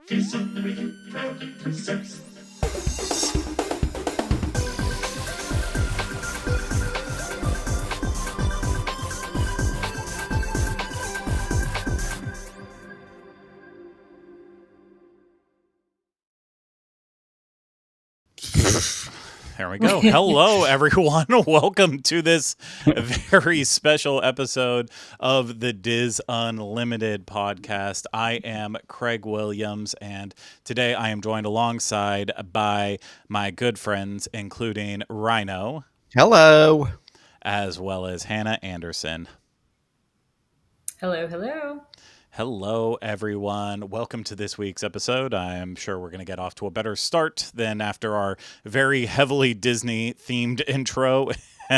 Kids Unlimited proudly presents. There we go. Hello, everyone. Welcome to this very special episode of the Diz Unlimited podcast. I am Craig Williams, and today I am joined alongside by my good friends, including Rhino. Hello. As well as Hannah Anderson. Hello, hello. Hello, everyone. Welcome to this week's episode. I am sure we're going to get off to a better start than after our very heavily Disney-themed intro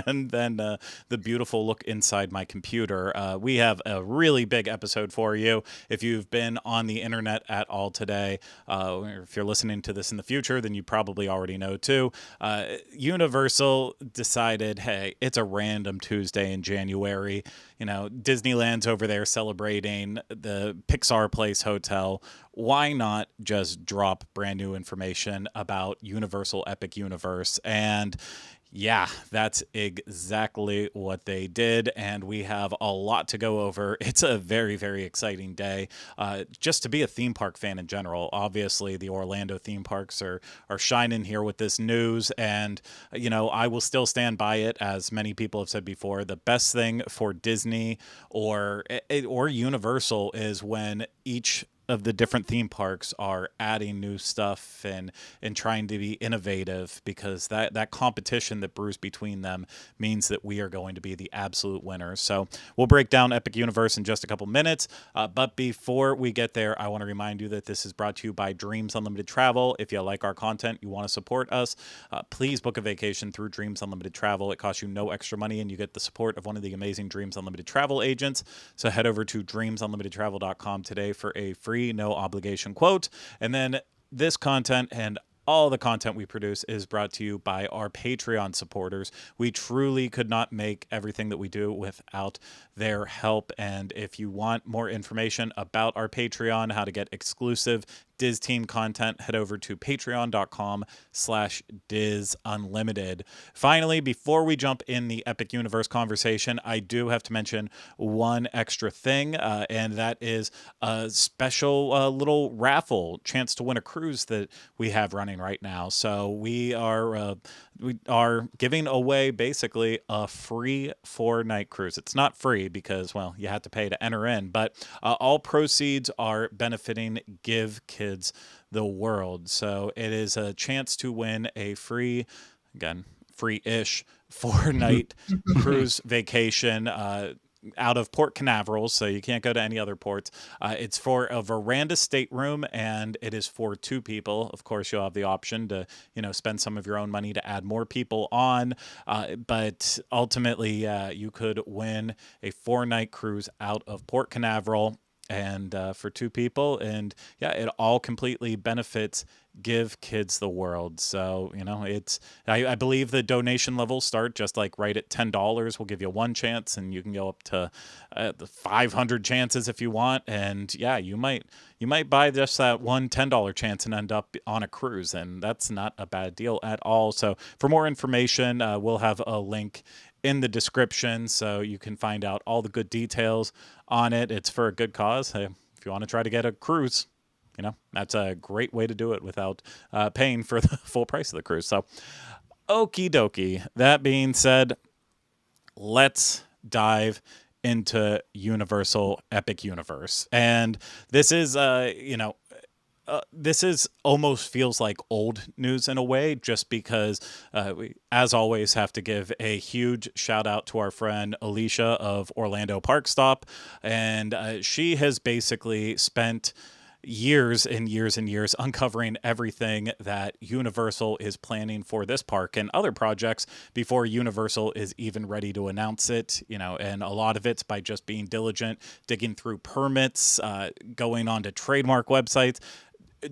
and then the beautiful look inside my computer. We have a really big episode for you. If you've been on the internet at all today, or if you're listening to this in the future, then you probably already know too. Universal decided, hey, it's a random Tuesday in January. You know, Disneyland's over there celebrating the Pixar Place Hotel. Why not just drop brand new information about Universal Epic Universe? And yeah, that's exactly what they did, and we have a lot to go over. It's a very, very exciting day, just to be a theme park fan in general. Obviously, the Orlando theme parks are shining here with this news, and, you know, I will still stand by it, as many people have said before. The best thing for Disney or Universal is when each of the different theme parks are adding new stuff and trying to be innovative, because that competition that brews between them means that we are going to be the absolute winners. So we'll break down Epic Universe in just a couple minutes. But before we get there, I want to remind you that this is brought to you by Dreams Unlimited Travel. If you like our content, you want to support us, please book a vacation through Dreams Unlimited Travel. It costs you no extra money, and you get the support of one of the amazing Dreams Unlimited Travel agents. So head over to dreamsunlimitedtravel.com today for a free, no obligation quote. And then this content and all the content we produce is brought to you by our Patreon supporters. We truly could not make everything that we do without their help. And if you want more information about our Patreon, how to get exclusive Diz Team content, head over to patreon.com/DizUnlimited. Finally, before we jump in the Epic Universe conversation, I do have to mention one extra thing, and that is a special little raffle chance to win a cruise that we have running right now. So we are giving away basically a free 4-night cruise. It's not free because, well, you have to pay to enter in, but all proceeds are benefiting Give Kids the World. So it is a chance to win a free, again, free-ish 4-night cruise vacation out of Port Canaveral, so you can't go to any other ports. It's for a veranda stateroom, and it is for 2 people. Of course, you'll have the option to, you know, spend some of your own money to add more people on, but ultimately, you could win a 4-night cruise out of Port Canaveral, and for 2 people, and yeah, it all completely benefits Give Kids the World. So, you know, it's I believe the donation levels start just like right at $10. We'll give you 1 chance, and you can go up to the 500 chances if you want. And yeah, you might buy just that one $10 chance and end up on a cruise, and that's not a bad deal at all. So for more information, we'll have a link in the description so you can find out all the good details on it. It's for a good cause. Hey, if you want to try to get a cruise, you know, that's a great way to do it without paying for the full price of the cruise. So, okie dokie. That being said, let's dive into Universal Epic Universe. And this is, this is almost feels like old news in a way, just because we, as always, have to give a huge shout out to our friend Alicia of Orlando Park Stop. And she has basically spent years and years and years uncovering everything that Universal is planning for this park and other projects before Universal is even ready to announce it, you know, and a lot of it's by just being diligent, digging through permits, going on to trademark websites,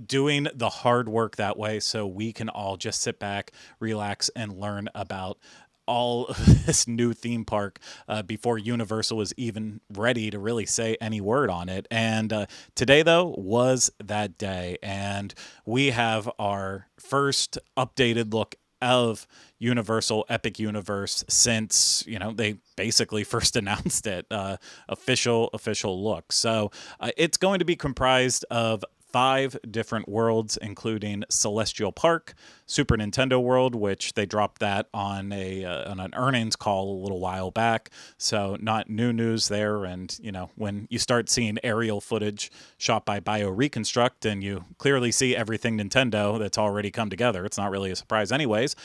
doing the hard work that way so we can all just sit back, relax, and learn about all of this new theme park before Universal was even ready to really say any word on it. And today, though, was that day. And we have our first updated look of Universal Epic Universe since, they basically first announced it, official look. So it's going to be comprised of 5 different worlds, including Celestial Park, Super Nintendo World, which they dropped that on an earnings call a little while back. So not new news there. And, when you start seeing aerial footage shot by BioReconstruct and you clearly see everything Nintendo that's already come together, it's not really a surprise anyways.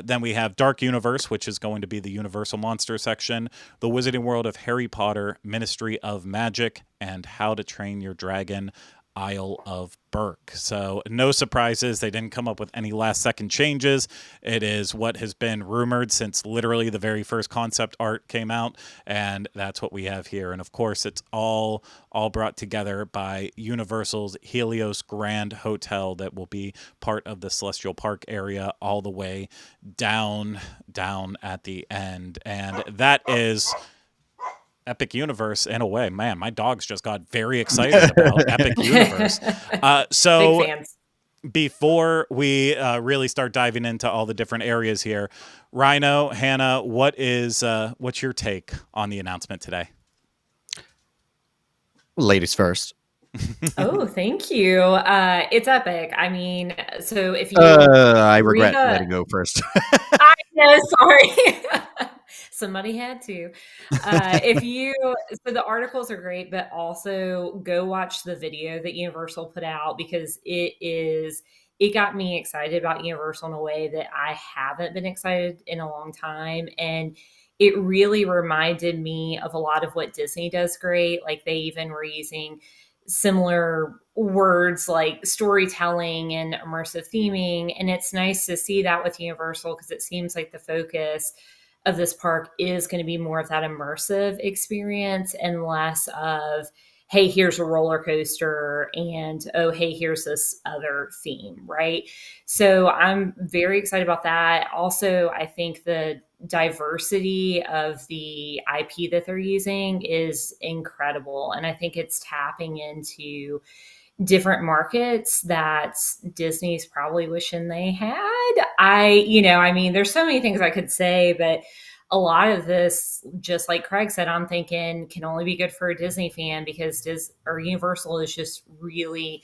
Then we have Dark Universe, which is going to be the Universal Monster section, the Wizarding World of Harry Potter, Ministry of Magic, and How to Train Your Dragon, Isle of Berk. So no surprises. They didn't come up with any last second changes. It is what has been rumored since literally the very first concept art came out. And that's what we have here. And of course, it's all brought together by Universal's Helios Grand Hotel that will be part of the Celestial Park area all the way down at the end. And that is Epic Universe in a way. Man, my dogs just got very excited about Epic Universe. So Big fans. Before we really start diving into all the different areas here, Rhino, Hannah, what's your take on the announcement today? Ladies first. Oh, thank you. It's epic. I mean, so if you I regret letting go first. I know, sorry. Somebody had to. So the articles are great, but also go watch the video that Universal put out because it got me excited about Universal in a way that I haven't been excited in a long time. And it really reminded me of a lot of what Disney does great. Like they even were using similar words like storytelling and immersive theming. And it's nice to see that with Universal because it seems like the focus of this park is going to be more of that immersive experience and less of, hey, here's a roller coaster and, oh, hey, here's this other theme, right? So I'm very excited about that. Also, I think the diversity of the IP that they're using is incredible. And I think it's tapping into different markets that Disney's probably wishing they had. There's so many things I could say, but a lot of this, just like Craig said, I'm thinking can only be good for a Disney fan because Universal is just really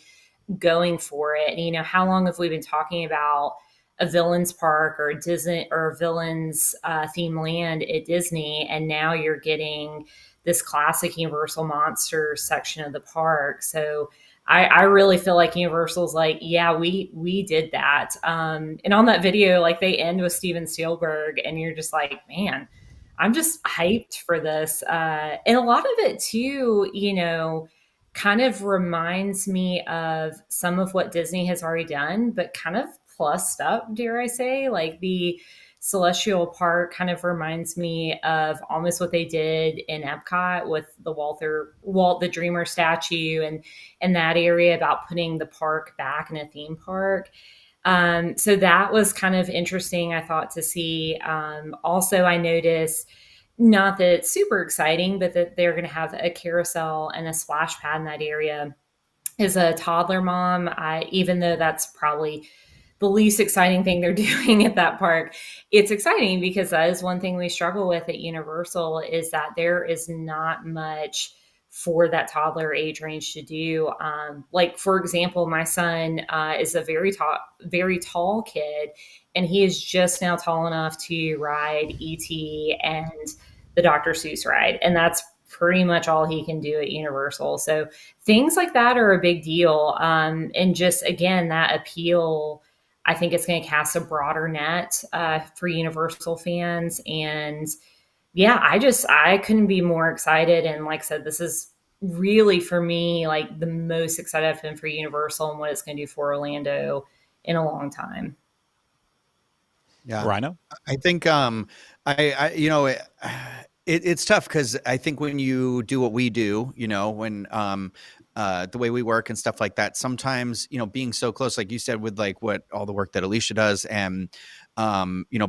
going for it. And, how long have we been talking about a villains park or Disney or villains theme land at Disney? And now you're getting this classic Universal Monsters section of the park. So I really feel like Universal's like, yeah, we did that. And on that video, like they end with Steven Spielberg and you're just like, man, I'm just hyped for this. And a lot of it too, kind of reminds me of some of what Disney has already done, but kind of plussed up, dare I say, like the Celestial Park kind of reminds me of almost what they did in Epcot with the Walt the Dreamer statue and that area about putting the park back in a theme park. So that was kind of interesting, I thought, to see. Also, I noticed, not that it's super exciting, but that they're going to have a carousel and a splash pad in that area. As a toddler mom, even though that's probably the least exciting thing they're doing at that park, it's exciting because that is one thing we struggle with at Universal is that there is not much for that toddler age range to do. Like, for example, my son is a very tall kid, and he is just now tall enough to ride E.T. and the Dr. Seuss ride. And that's pretty much all he can do at Universal. So things like that are a big deal. And just, again, that appeal, I think it's going to cast a broader net for Universal fans. And yeah, I couldn't be more excited. And like I said, this is really for me, like the most excited I've been for Universal and what it's going to do for Orlando in a long time. Yeah. Rhino? I think, it's tough because I think when you do what we do, when the way we work and stuff like that, sometimes, being so close, like you said, with like what all the work that Alicia does and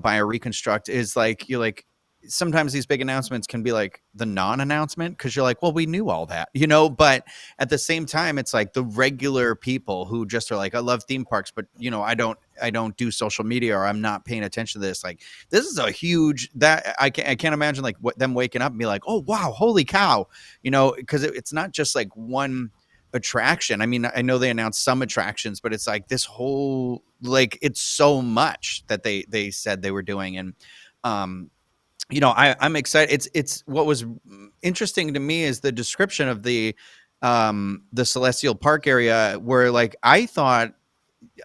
by a reconstruct is like, you're like, sometimes these big announcements can be like the non-announcement because you're like, well, we knew all that, but at the same time, it's like the regular people who just are like, I love theme parks, but I don't do social media, or I'm not paying attention to this. Like, this is a huge, that I can't imagine like what them waking up and be like, oh wow, holy cow, because it's not just like one attraction. I mean, I know they announced some attractions, but it's like this whole, like, it's so much that they said they were doing. And I'm excited. It's what was interesting to me is the description of the Celestial Park area, where like I thought,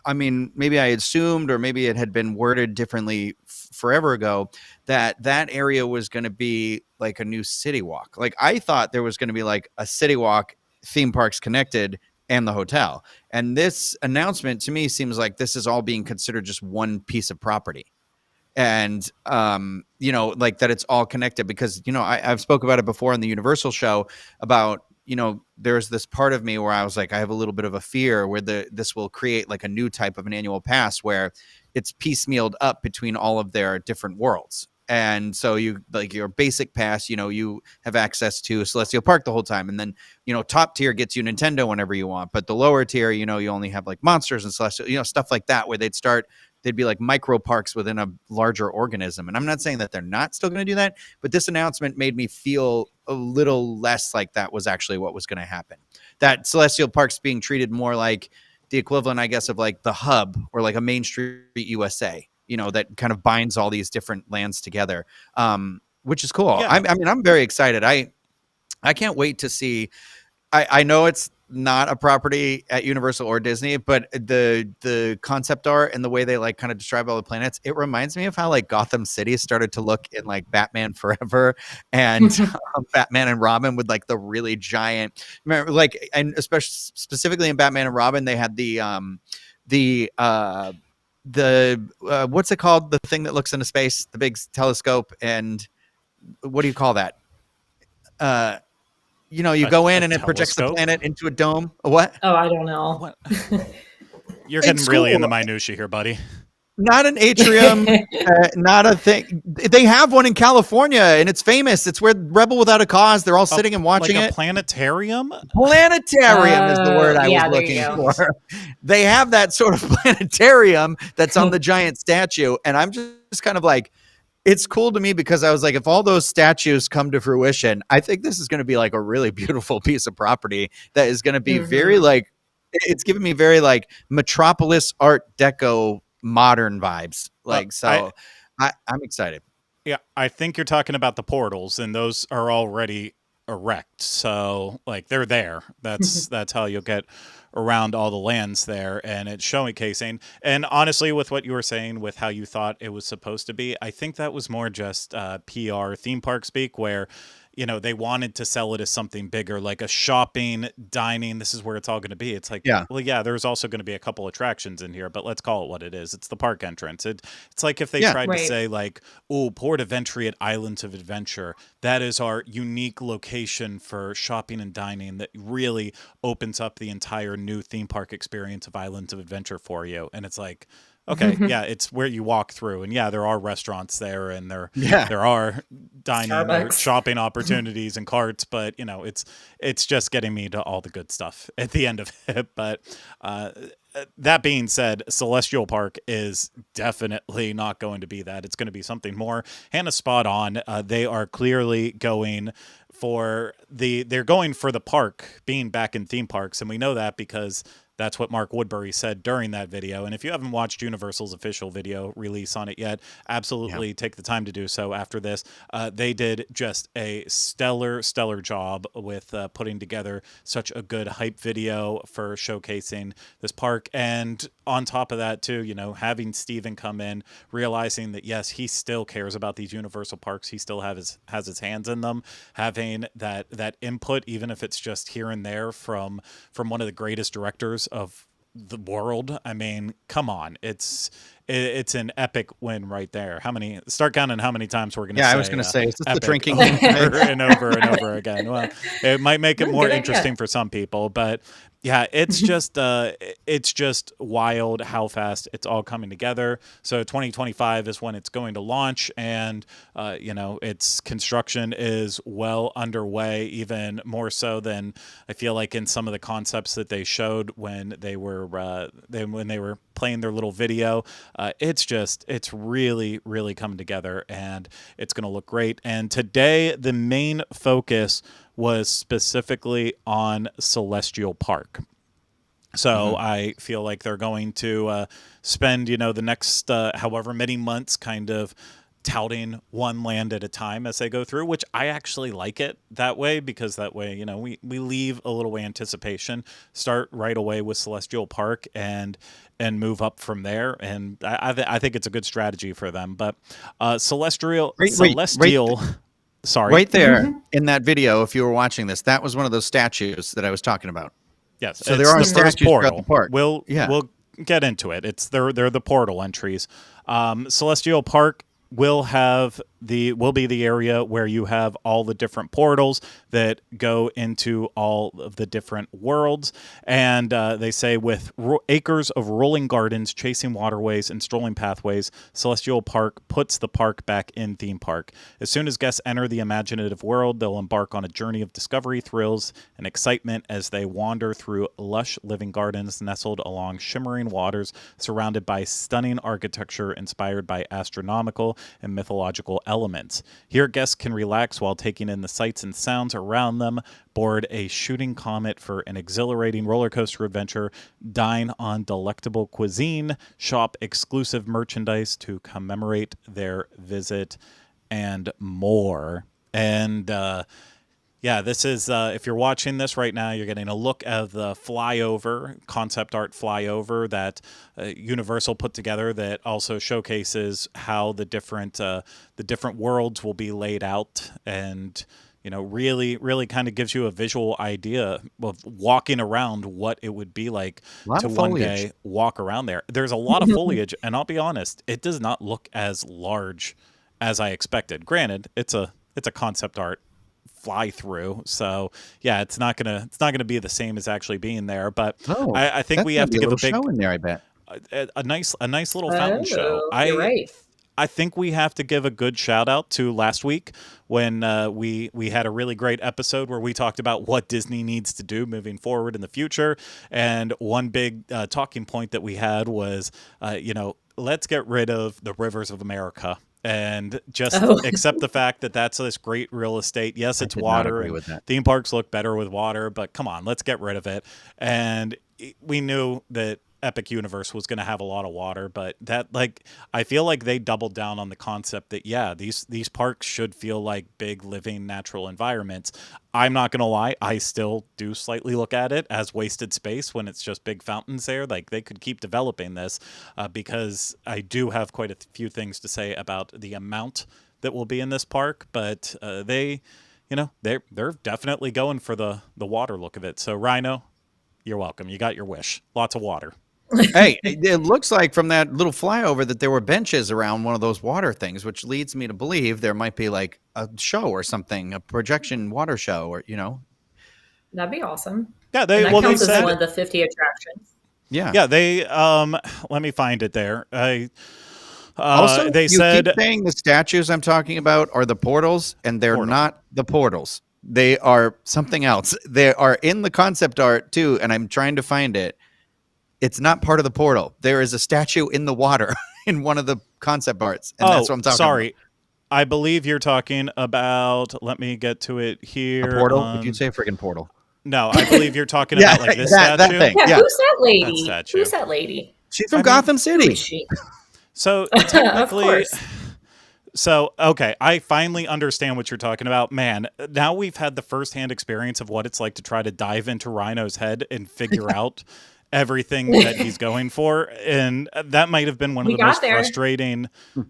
I mean, maybe I assumed, or maybe it had been worded differently forever ago, that area was going to be like a new city walk. Like I thought there was going to be like a city walk, theme parks connected, and the hotel. And this announcement to me seems like this is all being considered just one piece of property. And like that it's all connected, because I've spoke about it before in the Universal show about there's this part of me where I was like, I have a little bit of a fear where this will create like a new type of an annual pass where it's piecemealed up between all of their different worlds. And so you, like, your basic pass, you have access to Celestial Park the whole time. And then, top tier gets you Nintendo whenever you want. But the lower tier, you only have like monsters and Celestial, stuff like that, where they'd be like micro parks within a larger organism. And I'm not saying that they're not still going to do that, but this announcement made me feel a little less like that was actually what was going to happen. That Celestial Park's being treated more like the equivalent, I guess, of like the hub, or like a Main Street USA, that kind of binds all these different lands together, which is cool. Yeah. I mean, I'm very excited. I can't wait to see. I know it's not a property at Universal or Disney, but the concept art and the way they like kind of describe all the planets, it reminds me of how like Gotham City started to look in like Batman Forever and Batman and Robin, with like the really giant, like, and especially specifically in Batman and Robin, they had the what's it called? The thing that looks into space, the big telescope, and what do you call that? You go in and it projects the planet into a dome. What? Oh, I don't know. What? You're getting really in the minutia here, buddy. Not an atrium, not a thing. They have one in California, and it's famous. It's where Rebel Without a Cause, they're all sitting and watching like it. Planetarium? Planetarium is the word I was looking for. They have that sort of planetarium that's on the giant statue, and I'm just kind of like, it's cool to me, because I was like, if all those statues come to fruition, I think this is going to be like a really beautiful piece of property that is going to be very like, it's giving me very like Metropolis Art Deco modern vibes. Like, so I'm excited. Yeah, I think you're talking about the portals, and those are already erect. So like they're there. That's how you'll get around all the lands there, and it's showcasing. And honestly, with what you were saying with how you thought it was supposed to be, I think that was more just PR theme park speak, where they wanted to sell it as something bigger, like a shopping, dining. This is where it's all going to be. It's like, well, yeah, there's also going to be a couple attractions in here, but let's call it what it is. It's the park entrance. It's like if they tried to say like, oh, port of entry at Islands of Adventure. That is our unique location for shopping and dining that really opens up the entire new theme park experience of Islands of Adventure for you. And it's like, okay, yeah, it's where you walk through, and yeah, there are restaurants there, and there are dining or shopping opportunities and carts, but it's just getting me to all the good stuff at the end of it. But that being said, Celestial Park is definitely not going to be that. It's going to be something more. Hannah's spot on. They are clearly going for they're going for the park being back in theme parks, and we know that because that's what Mark Woodbury said during that video. And if you haven't watched Universal's official video release on it yet, absolutely take the time to do so after this. They did just a stellar job with putting together such a good hype video for showcasing this park. And on top of that, too, having Steven come in, realizing that, yes, he still cares about these Universal parks. He still has his hands in them, having that input, even if it's just here and there from one of the greatest directors of the world. I mean, come on. It's it's an epic win right there. Start counting how many times we're going to Yeah, say. I was going to say, is this the epic drinking over game? and over and over again. Well, it might make it Good more idea. interesting for some people, but yeah, it's just wild how fast it's all coming together. So 2025 is when it's going to launch, and its construction is well underway, even more so than I feel like in some of the concepts that they showed when they were playing their little video. It's really, really coming together, and it's going to look great. And today, the main focus was specifically on Celestial Park. So I feel like they're going to spend, the next however many months kind of touting one land at a time as they go through, which I actually like it that way, because that way, we leave a little anticipation, start right away with Celestial Park and move up from there. And I think it's a good strategy for them. But Celestial. Sorry. Right there in that video, if you were watching this, that was one of those statues that I was talking about. Yes. So there are the statues first portal. throughout the park. We'll get into it. They're the portal entries. Celestial Park will be the area where you have all the different portals that go into all of the different worlds. And they say with acres of rolling gardens, chasing waterways, and strolling pathways, Celestial Park puts the park back in theme park. As soon as guests enter the imaginative world, they'll embark on a journey of discovery, thrills, and excitement as they wander through lush living gardens nestled along shimmering waters, surrounded by stunning architecture inspired by astronomical and mythological elements. Here, guests can relax while taking in the sights and sounds around them, board a shooting comet for an exhilarating roller coaster adventure, dine on delectable cuisine, shop exclusive merchandise to commemorate their visit, and more. And this is, if you're watching this right now, you're getting a look at the concept art flyover that Universal put together that also showcases how the different worlds will be laid out, and really, really kind of gives you a visual idea of walking around what it would be like to one day walk around there. There's a lot of foliage, and I'll be honest, it does not look as large as I expected. Granted, it's a concept art fly through, so yeah, it's not gonna be the same as actually being there, but I think we have to give a big show in there. I bet a nice little fountain show. You're right. I think we have to give a good shout out to last week when we had a really great episode where we talked about what Disney needs to do moving forward in the future, and one big talking point that we had was let's get rid of the rivers of America and just accept the fact that that's this great real estate. Yes, it's water. And theme parks look better with water, but come on, let's get rid of it. And we knew that Epic Universe was going to have a lot of water, but that, I feel like they doubled down on the concept that, yeah, these parks should feel like big living natural environments. I'm not going to lie, I still do slightly look at it as wasted space when it's just big fountains there. Like, they could keep developing this because I do have quite a few things to say about the amount that will be in this park, but they're definitely going for the water look of it. So Rhino, you're welcome. You got your wish. Lots of water. Hey, it looks like from that little flyover that there were benches around one of those water things, which leads me to believe there might be like a show or something, a projection water show, or That'd be awesome. Yeah, they said as one of the 50 attractions. Yeah, they let me find it there. Also, they said keep saying the statues I'm talking about are the portals, and they're not the portals. They are something else. They are in the concept art too, and I'm trying to find it. It's not part of the portal. There is a statue in the water in one of the concept arts, and that's what I'm talking about. I believe you're talking about, let me get to it here. A portal? If you'd say a freaking portal. No, I believe you're talking about like this statue. That thing. Yeah, who's that lady? That statue. Who's that lady? She's from Gotham City. Who is she? So technically, of course. So, okay, I finally understand what you're talking about. Man, now we've had the firsthand experience of what it's like to try to dive into Rhino's head and figure out everything that he's going for. And that might have been one of the most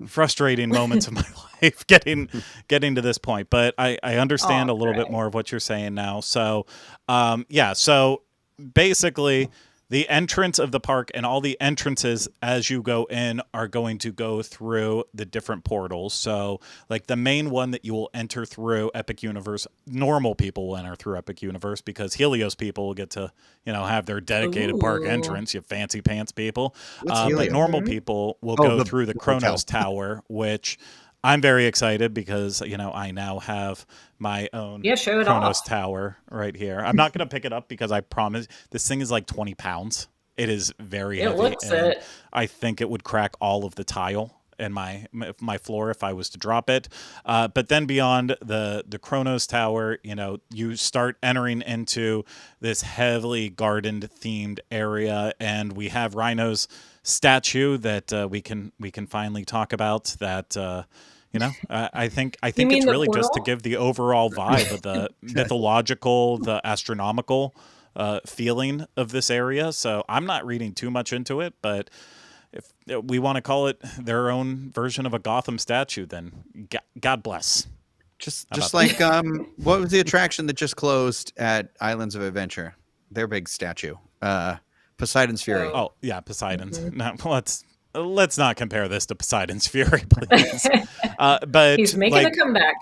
frustrating moments of my life, getting to this point. But I understand a little bit more of what you're saying now. So, so basically, the entrance of the park and all the entrances as you go in are going to go through the different portals. So like the main one that you will enter through Epic Universe, normal people will enter through Epic Universe because Helios people will get to, have their dedicated park Ooh. entrance, you fancy pants people. What's But Helios? normal people will Oh, go the through the hotel. Kronos Tower, which I'm very excited because, I now have my own Yeah, show it Kronos off. Tower right here. I'm not going to pick it up because I promise this thing is like 20 pounds. It is very It heavy. looks And it. I think it would crack all of the tile in my floor if I was to drop it. But then beyond the Kronos Tower, you start entering into this heavily garden themed area, and we have Rhino's statue that we can finally talk about. That I think You mean it's the really just to portal? give the overall vibe of the mythological, the astronomical feeling of this area. So I'm not reading too much into it, but if we want to call it their own version of a Gotham statue, then God bless. Just about like what was the attraction that just closed at Islands of Adventure? Their big statue, Poseidon's Fury. Oh yeah, Poseidon's. No, let's not compare this to Poseidon's Fury, please. But He's making a comeback.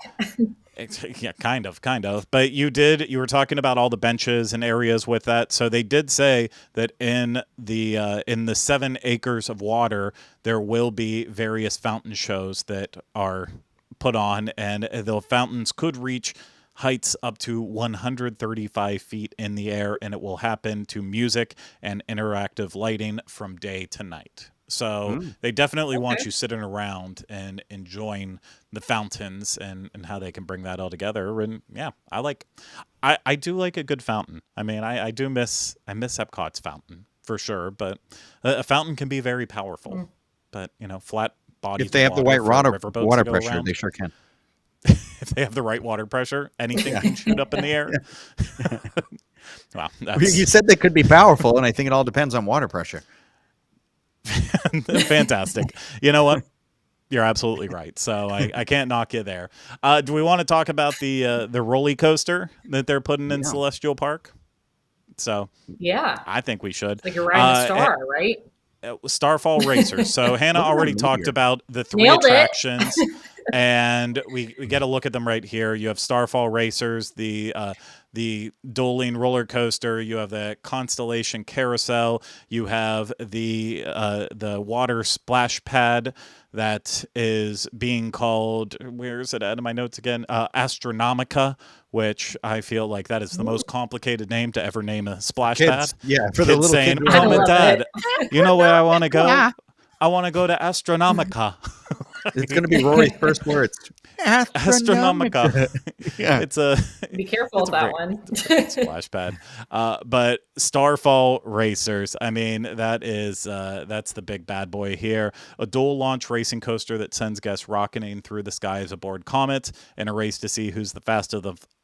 Yeah, kind of. But you were talking about all the benches and areas with that. So they did say that in the 7 acres of water, there will be various fountain shows that are put on, and the fountains could reach heights up to 135 feet in the air, and it will happen to music and interactive lighting from day to night. So they definitely want you sitting around and enjoying the fountains and how they can bring that all together. And yeah, I do like a good fountain. I mean, I miss Epcot's fountain for sure, but a fountain can be very powerful. But flat bodies. If they have the right water pressure, around, they sure can. if they have the right water pressure, anything can shoot up in the air. Wow, You said they could be powerful, and I think it all depends on water pressure. fantastic. You know what? You're absolutely right. So I can't knock you there. Do we want to talk about the roller coaster that they're putting in Celestial Park? So Yeah. I think we should. It's like you're riding a star, right? Starfall Racers. So Hannah already talked about the 3 Nailed it. attractions, and we get a look at them right here. You have Starfall Racers, the dueling roller coaster. You have the Constellation Carousel. You have the water splash pad that is being called, where is it at in my notes again? Astronomica, which I feel like that is the most complicated name to ever name a splash pad. Yeah, for Kids the little saying, kid. Mom and love Dad, you know where I want to go? Yeah. I want to go to Astronomica. It's going to be Rory's first words. Astronomica. Yeah. It's a Be careful with that one. splash pad. But Starfall Racers, I mean, that's the big bad boy here. A dual launch racing coaster that sends guests rocketing through the skies aboard comets in a race to see who's the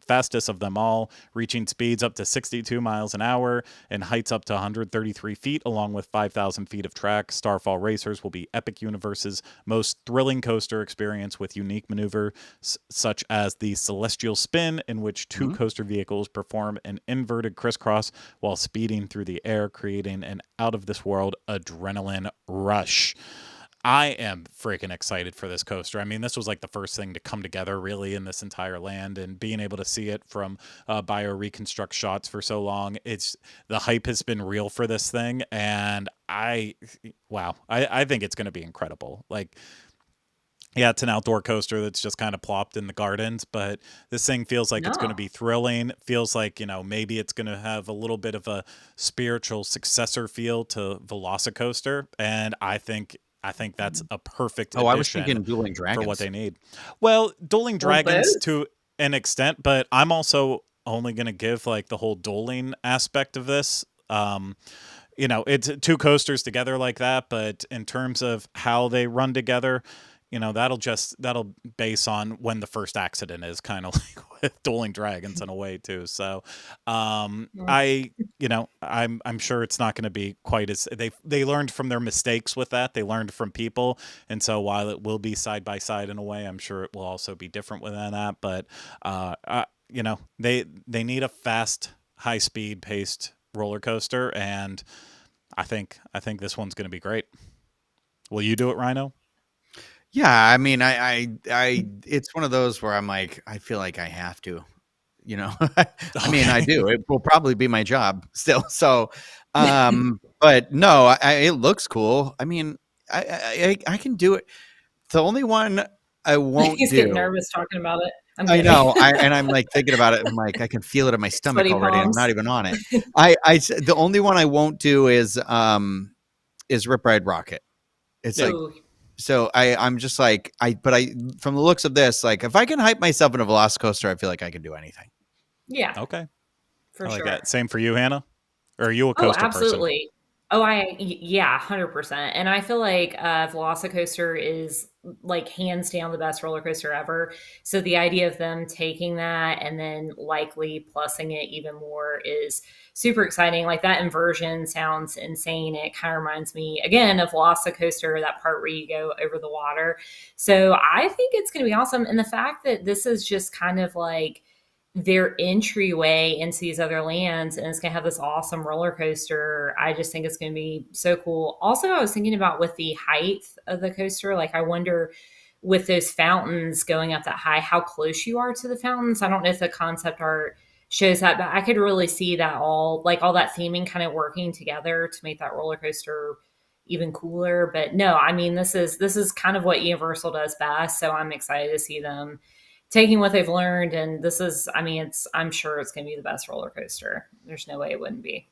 fastest of them all, reaching speeds up to 62 miles an hour and heights up to 133 feet, along with 5,000 feet of track. Starfall Racers will be Epic Universe's most thrilling coaster experience with unique maneuvers such as the Celestial Spin, in which 2 coaster vehicles perform an inverted crisscross while speeding through the air, creating an out-of-this-world adrenaline rush. I am freaking excited for this coaster. I mean, this was like the first thing to come together really in this entire land, and being able to see it from bio-reconstruct shots for so long, the hype has been real for this thing, and I think it's going to be incredible. Like, yeah, it's an outdoor coaster that's just kind of plopped in the gardens, but this thing feels like it's going to be thrilling. Feels like, maybe it's going to have a little bit of a spiritual successor feel to Velocicoaster, and I think that's a perfect addition I was thinking Dueling Dragons for what they need. Well, Dueling Dragons to an extent, but I'm also only going to give like the whole dueling aspect of this. It's 2 coasters together like that, but in terms of how they run together, that'll base on when the first accident is, kind of like with Dueling Dragons in a way too. So, I'm sure it's not going to be quite as they learned from their mistakes with that. They learned from people. And so while it will be side by side in a way, I'm sure it will also be different within that. But, they need a fast, high speed paced roller coaster, and I think this one's going to be great. Will you do it, Rhino? Yeah, I mean, it's one of those where I'm like, I feel like I have to, you know. I mean, I do. It will probably be my job still. So, but no, it looks cool. I mean, I can do it. The only one I won't He's getting do. nervous talking about it. I'm I kidding. know. I'm like thinking about it. I'm like, I can feel it in my stomach Sweaty already. I'm palms. not even on it. The only one I won't do is Rip Ride Rocket. It's like, Ooh, so I'm just like, from the looks of this, like if I can hype myself in a Velocicoaster, I feel like I can do anything. yeah, Okay. for I like sure. that. Same for you, Hannah? Or are you a Oh, coaster person? absolutely. Oh, yeah, 100%. And I feel like Velocicoaster is like hands down the best roller coaster ever. So the idea of them taking that and then likely plussing it even more is super exciting. Like that inversion sounds insane. It kind of reminds me again of Velocicoaster, that part where you go over the water. So I think it's going to be awesome. And the fact that this is just kind of like their entryway into these other lands and it's going to have this awesome roller coaster. I just think it's going to be so cool. Also, I was thinking about with the height of the coaster, like I wonder with those fountains going up that high, how close you are to the fountains. I don't know if the concept art shows that, but I could really see that all that theming kind of working together to make that roller coaster even cooler. But no, I mean, this is kind of what Universal does best. So I'm excited to see them taking what they've learned. And this is, I mean, I'm sure it's going to be the best roller coaster. There's no way it wouldn't be.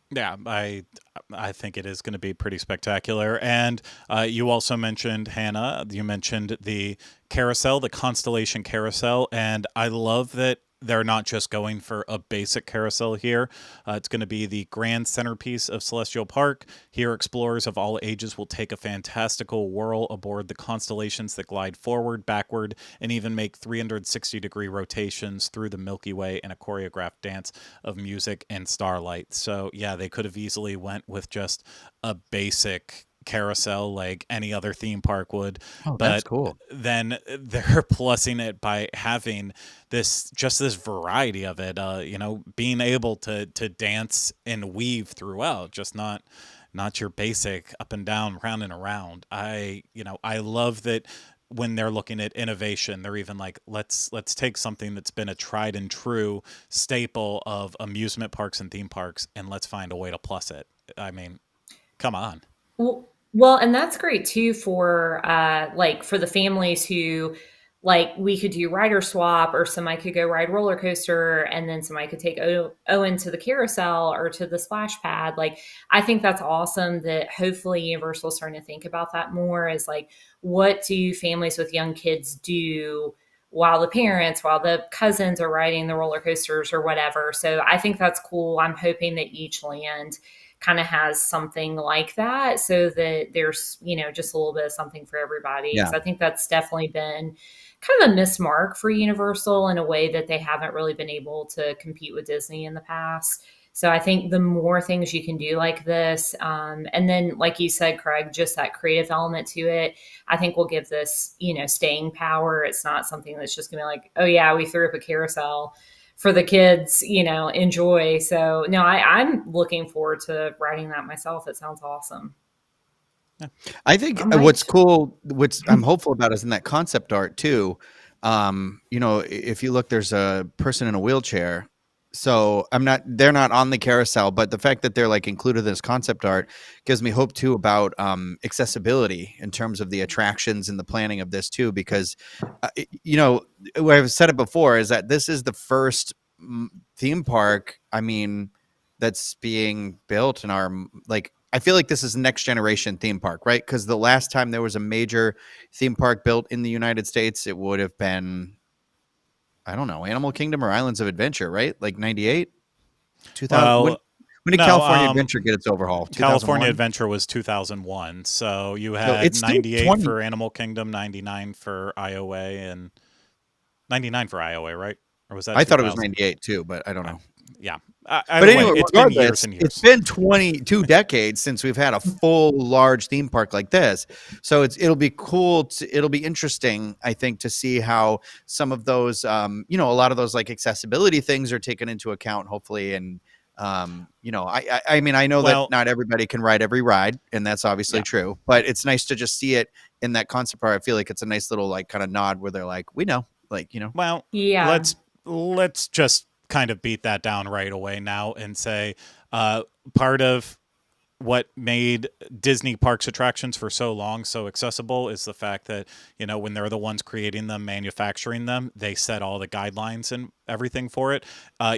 Yeah, I think it is going to be pretty spectacular. And you also mentioned, Hannah, you mentioned the carousel, the Constellation carousel, and I love that they're not just going for a basic carousel here. It's going to be the grand centerpiece of Celestial Park. Here, explorers of all ages will take a fantastical whirl aboard the constellations that glide forward, backward, and even make 360-degree rotations through the Milky Way in a choreographed dance of music and starlight. So, yeah, they could have easily went with just a basic carousel like any other theme park would. Oh, but that's cool. then they're plussing it by having this variety of it, being able to dance and weave throughout, just not your basic up and down, round and around. I love that when they're looking at innovation, they're even like, let's take something that's been a tried and true staple of amusement parks and theme parks and let's find a way to plus it. I mean, come on. Well, and that's great too for for the families who we could do rider swap, or somebody could go ride roller coaster and then somebody could take Owen to the carousel or to the splash pad. Like, I think that's awesome that hopefully Universal is starting to think about that more, is like, what do families with young kids do while the cousins are riding the roller coasters or whatever. So I think that's cool. I'm hoping that each land kind of has something like that so that there's, just a little bit of something for everybody. Yeah. So I think that's definitely been kind of a mismark for Universal in a way that they haven't really been able to compete with Disney in the past. So I think the more things you can do like this, and then like you said, Craig, just that creative element to it, I think will give this, staying power. It's not something that's just gonna be like, oh yeah, we threw up a carousel for the kids, enjoy. So no, I'm looking forward to riding that myself. It sounds awesome. I think what's cool, I'm hopeful about is in that concept art too. If you look, there's a person in a wheelchair. So they're not on the carousel, but the fact that they're like included in this concept art gives me hope too about accessibility in terms of the attractions and the planning of this too, because, I've said it before is that this is the first theme park, that's being built in our, I feel like this is next generation theme park, right? Because the last time there was a major theme park built in the United States, it would have been, I don't know, Animal Kingdom or Islands of Adventure, right? Like 98, 2000. Well, when did California Adventure get its overhaul? California Adventure was 2001. So you had 98 for Animal Kingdom, 99 for IOA, and 99 for IOA, right? Or was that? I thought it was 98 too, but I don't know. Yeah. But anyway, it's been years and years. It's been 22 decades since we've had a full large theme park like this. So it'll be cool. It'll be interesting, I think, to see how some of those, a lot of those like accessibility things are taken into account, hopefully. And I mean, I know Well- that not everybody can ride every ride, and that's obviously true, but it's nice to just see it in that concept part. I feel like it's a nice little like kind of nod where they're like, we know, like, Well, Yeah. let's just kind of beat that down right away now and say part of what made Disney parks attractions for so long so accessible is the fact that, when they're the ones creating them, manufacturing them, they set all the guidelines and everything for it.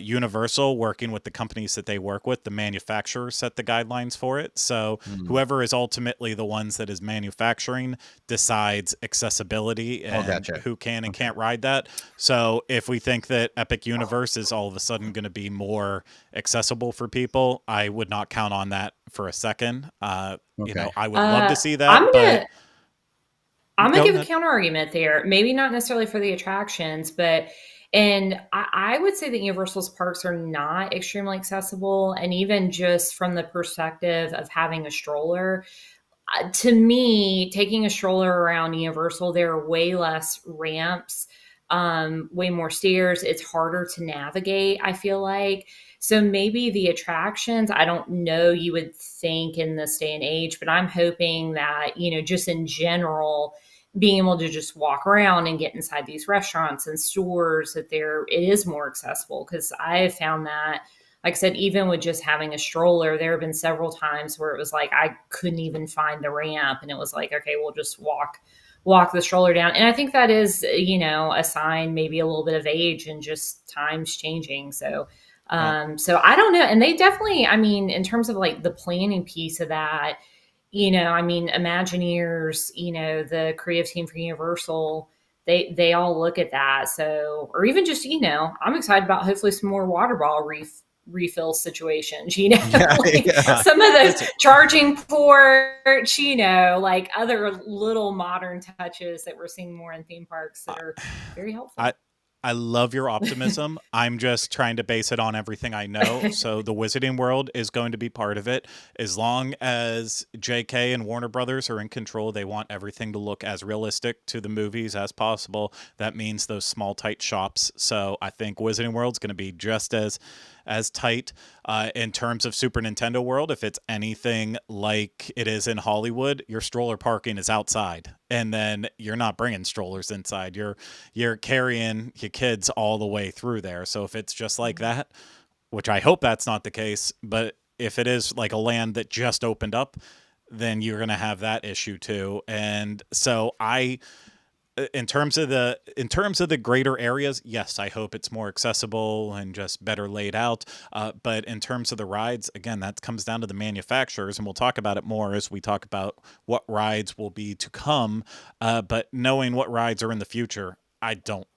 Universal, working with the companies that they work with, the manufacturers set the guidelines for it. So whoever is ultimately the ones that is manufacturing decides accessibility and gotcha. who can and can't ride that. So if we think that Epic Universe is all of a sudden going to be more accessible for people, I would not count on that for a second. I would love to see that. I'm gonna give a counter argument there. Maybe not necessarily for the attractions, and I would say that Universal's parks are not extremely accessible. And even just from the perspective of having a stroller, to me, taking a stroller around Universal, there are way less ramps, way more stairs. It's harder to navigate, I feel like. So maybe the attractions, I don't know, you would think in this day and age, but I'm hoping that, just in general, being able to just walk around and get inside these restaurants and stores, that it is more accessible. Because I have found that, like I said, even with just having a stroller, there have been several times where it was like I couldn't even find the ramp, and it was like, okay, we'll just walk the stroller down. And I think that is, a sign, maybe a little bit of age and just times changing. So so I don't know. And they definitely, I mean, in terms of like the planning piece of that, Imagineers, the creative team for Universal, they all look at that. So, or even just, I'm excited about hopefully some more water bottle refill situations, some of those charging ports, like other little modern touches that we're seeing more in theme parks that are very helpful. I love your optimism. I'm just trying to base it on everything I know. So the Wizarding World is going to be part of it. As long as JK and Warner Brothers are in control, they want everything to look as realistic to the movies as possible. That means those small, tight shops. So I think Wizarding World's going to be just as tight. In terms of Super Nintendo World, if it's anything like it is in Hollywood, your stroller parking is outside, and then you're not bringing strollers inside. You're carrying your kids all the way through there. So if it's just like that, which I hope that's not the case, but if it is like a land that just opened up, then you're going to have that issue too. And so in terms of the greater areas, yes, I hope it's more accessible and just better laid out. But in terms of the rides, again, that comes down to the manufacturers, and we'll talk about it more as we talk about what rides will be to come. But knowing what rides are in the future, I don't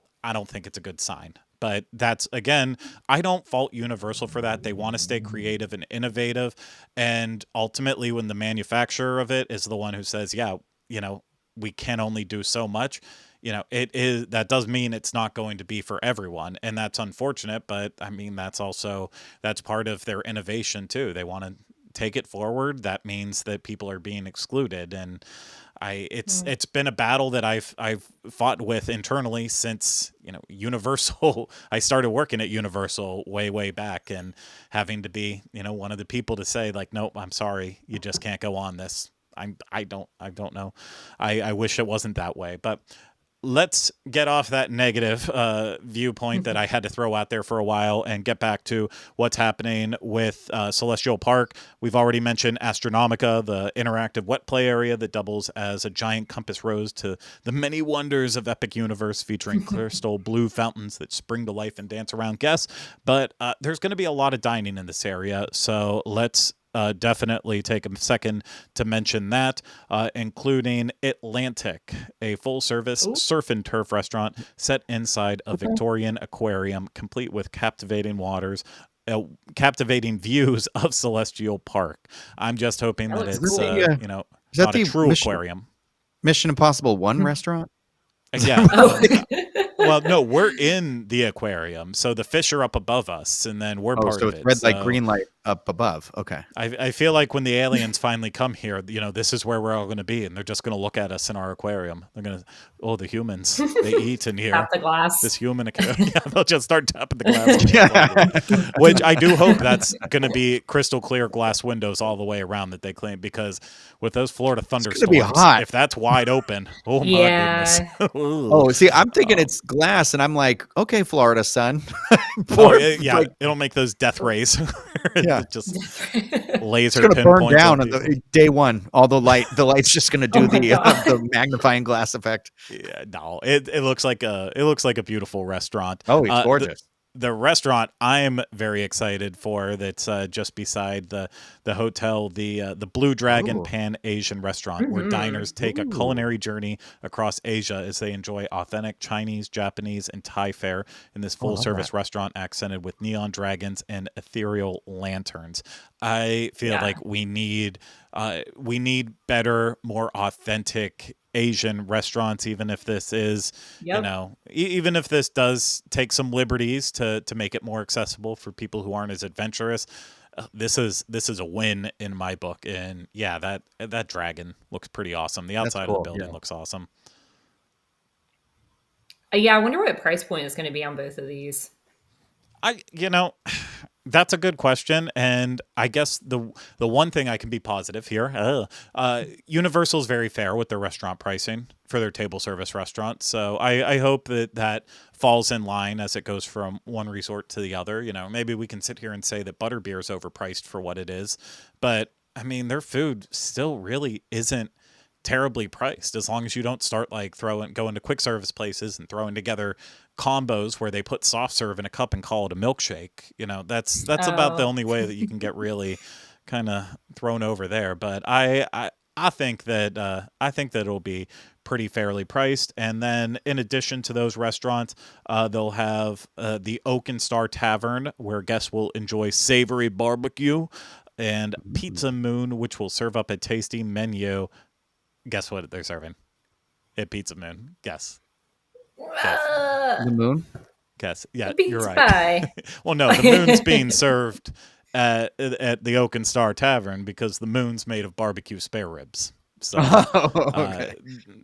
think it's a good sign. But that's, again, I don't fault Universal for that. They want to stay creative and innovative. And ultimately, when the manufacturer of it is the one who says, we can only do so much, that does mean it's not going to be for everyone. And that's unfortunate, but I mean, that's part of their innovation too. They want to take it forward. That means that people are being excluded. And it's been a battle that I've fought with internally since, Universal. I started working at Universal way back, and having to be, one of the people to say like, nope, I'm sorry, you just can't go on this. I don't know. I wish it wasn't that way, but let's get off that negative viewpoint that I had to throw out there for a while and get back to what's happening with Celestial Park. We've already mentioned Astronomica, the interactive wet play area that doubles as a giant compass rose to the many wonders of Epic Universe, featuring crystal blue fountains that spring to life and dance around guests. But there's going to be a lot of dining in this area, so let's definitely take a second to mention that, including Atlantic, a full-service surf and turf restaurant set inside a Victorian aquarium, complete with captivating views of Celestial Park. I'm just hoping that it's not a true aquarium. Mission Impossible 1 restaurant? Yeah. Well, no, we're in the aquarium, so the fish are up above us, and then we're part of it. Red light, green light. up above. Okay. I feel like when the aliens finally come here, this is where we're all going to be, and they're just going to look at us in our aquarium. They're going to, the humans, they eat in here. Tap the glass. This human, they'll just start tapping the glass. Which I do hope that's going to be crystal clear glass windows all the way around that they claim, because with those Florida thunderstorms, be hot. if that's wide open, oh my Yeah. goodness. Oh, see, I'm thinking it's glass, and I'm like, okay, Florida sun. It'll make those death rays. Yeah. Just laser It's going to burn pinpoint down on on day one. All the light's just going to do the magnifying glass effect. Yeah, no, it looks like a beautiful restaurant. Oh, it's gorgeous. The restaurant I'm very excited for, that's just beside the hotel, the Blue Dragon Pan Asian restaurant, where diners take a culinary journey across Asia as they enjoy authentic Chinese, Japanese, and Thai fare in this full-service restaurant accented with neon dragons and ethereal lanterns. I feel like we need better, more authentic Asian restaurants, even if this is, even if this does take some liberties to make it more accessible for people who aren't as adventurous. This is a win in my book. And that dragon looks pretty awesome. The outside of the building looks awesome. I wonder what price point is going to be on both of these. That's a good question, and I guess the one thing I can be positive here, Universal's very fair with their restaurant pricing for their table service restaurants. So I hope that falls in line as it goes from one resort to the other. Maybe we can sit here and say that Butterbeer is overpriced for what it is, but I mean, their food still really isn't terribly priced, as long as you don't start going to quick service places and throwing together combos where they put soft serve in a cup and call it a milkshake. That's about the only way that you can get really kind of thrown over there. But I think that it'll be pretty fairly priced. And then in addition to those restaurants, they'll have the Oak and Star Tavern, where guests will enjoy savory barbecue, and Pizza Moon, which will serve up a tasty menu. Guess what they're serving at Pizza Moon? Guess. The moon? Guess. Yeah, Pizza you're right. pie. Well, no, the moon's being served at the Oak and Star Tavern because the moon's made of barbecue spare ribs. So, okay.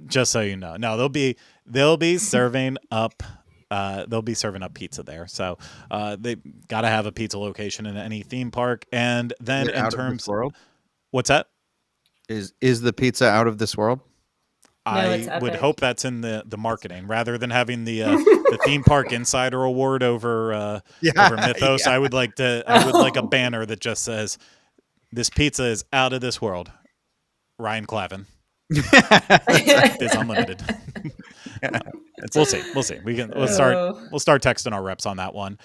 Just so you know, no, they'll be serving up. They'll be serving up pizza there. So they got to have a pizza location in any theme park. And then in terms, what's that? Is the pizza out of this world? I would hope that's in the marketing rather than having the theme park insider award over Mythos. I would like a banner that just says, "This pizza is out of this world." Ryan Clavin. It's unlimited. We'll see. We'll start texting our reps on that one.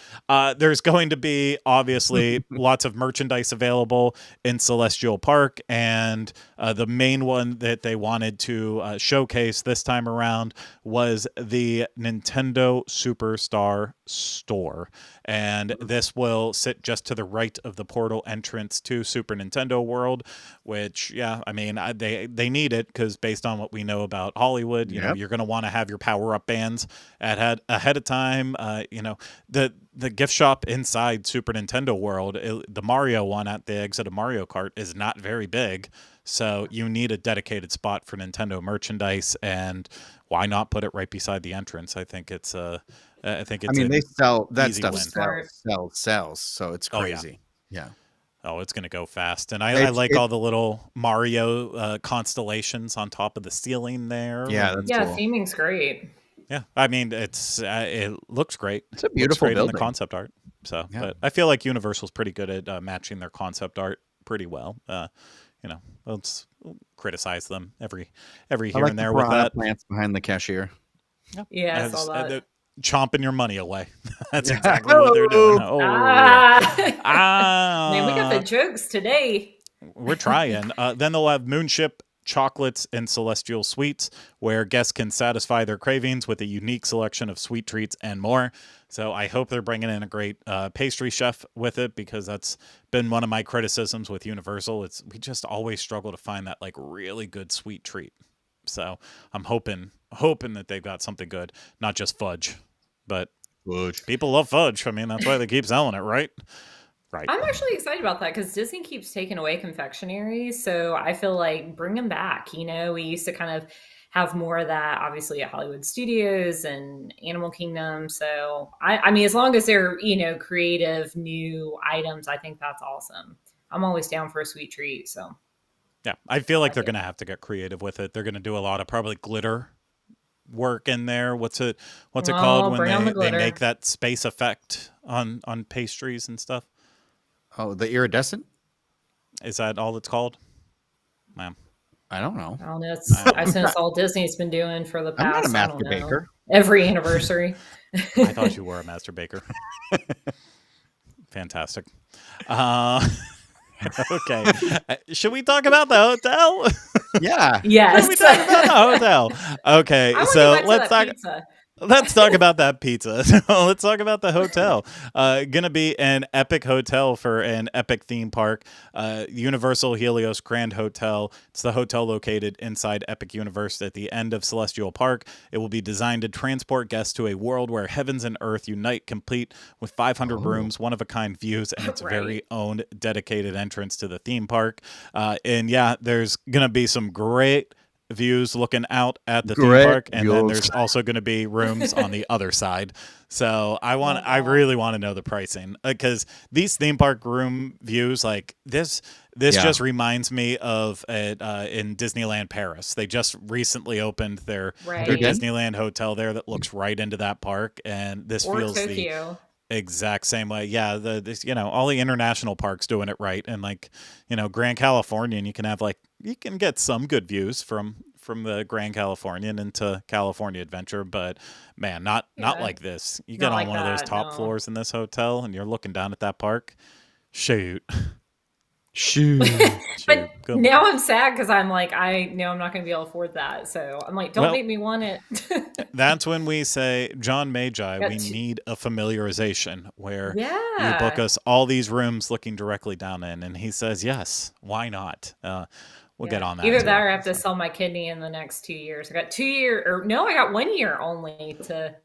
There's going to be obviously lots of merchandise available in Celestial Park, and the main one that they wanted to showcase this time around was the Nintendo Superstar Store. And this will sit just to the right of the portal entrance to Super Nintendo World, which, they need it because based on what we know about Hollywood, you know, you're going to want to have your power-up bands ahead of time. The gift shop inside Super Nintendo World, the Mario one at the exit of Mario Kart, is not very big. So you need a dedicated spot for Nintendo merchandise, and why not put it right beside the entrance? I think it's they sell that stuff. Sells, so it's crazy. Oh, it's going to go fast. And I like all the little Mario constellations on top of the ceiling there. Yeah, that's cool. Theming's great. Yeah, I mean, it looks great. It's a beautiful building. In the concept art. So, but I feel like Universal's pretty good at matching their concept art pretty well. Let's criticize them every here and there with that. Plants behind the cashier. Yeah, I saw that. Chomping your money away. That's exactly what they're doing. Man, we got the jokes today. We're trying. Then they'll have Moonship chocolates and celestial sweets, where guests can satisfy their cravings with a unique selection of sweet treats and more. So I hope they're bringing in a great pastry chef with it, because that's been one of my criticisms with Universal. We just always struggle to find that really good sweet treat. So I'm hoping that they've got something good, not just fudge. But fudge. People love fudge. I mean, that's why they keep selling it, right? Right. I'm actually excited about that because Disney keeps taking away confectionery. So I feel like bring them back. We used to kind of have more of that, obviously, at Hollywood Studios and Animal Kingdom. So I mean, as long as they're, creative new items, I think that's awesome. I'm always down for a sweet treat. So Yeah, I feel I like like they're it. going to have to get creative with it. They're going to do a lot of probably glitter work in there. What's it called Oh, when bring on the they make glitter. that space effect on pastries and stuff? Oh, the iridescent? Is that all it's called? Ma'am. I don't know. I don't know. I don't I know. sense all Disney's been doing for the I'm not a past, I master don't know, baker. every anniversary. I thought you were a master baker. Fantastic. Okay. Should we talk about the hotel? Yeah. Should we Yes. talk about the hotel? Okay, I want to so get back to let's that talk. pizza. Let's talk about that pizza. So let's talk about the hotel. Gonna be an epic hotel for an epic theme park. Universal Helios Grand Hotel. It's the hotel located inside Epic Universe at the end of Celestial Park. It will be designed to transport guests to a world where heavens and earth unite, complete with 500 rooms, one-of-a-kind views, and its Right. very own dedicated entrance to the theme park. And yeah, there's gonna be some great views looking out at the theme Great park, and then views. there's also going to be rooms on the other side. So I Love I that. really want to know the pricing, because these theme park room views, like this Yeah. just reminds me of in Disneyland Paris. They just recently opened their Right. Disneyland hotel there that looks right into that park, and this Or feels the Tokyo. exact same way. Yeah, all the international parks doing it right, and Grand Californian, you can get some good views from the Grand Californian into California Adventure, but man, not Yeah. like this. You Not get on like one of those that, top no. floors in this hotel, and you're looking down at that park. Shoot. Shoot. But Good. now I'm sad because I'm like, I know I'm not going to be able to afford that. So I'm like, don't Well, make me want it. That's when we say, John Magi, we That's- need a familiarization where you yeah. book us all these rooms looking directly down in. And he says, yes, why not? We'll get on that. Either too. that or I have to sell my kidney in the next 2 years. I got 2 years, or no, I got 1 year only to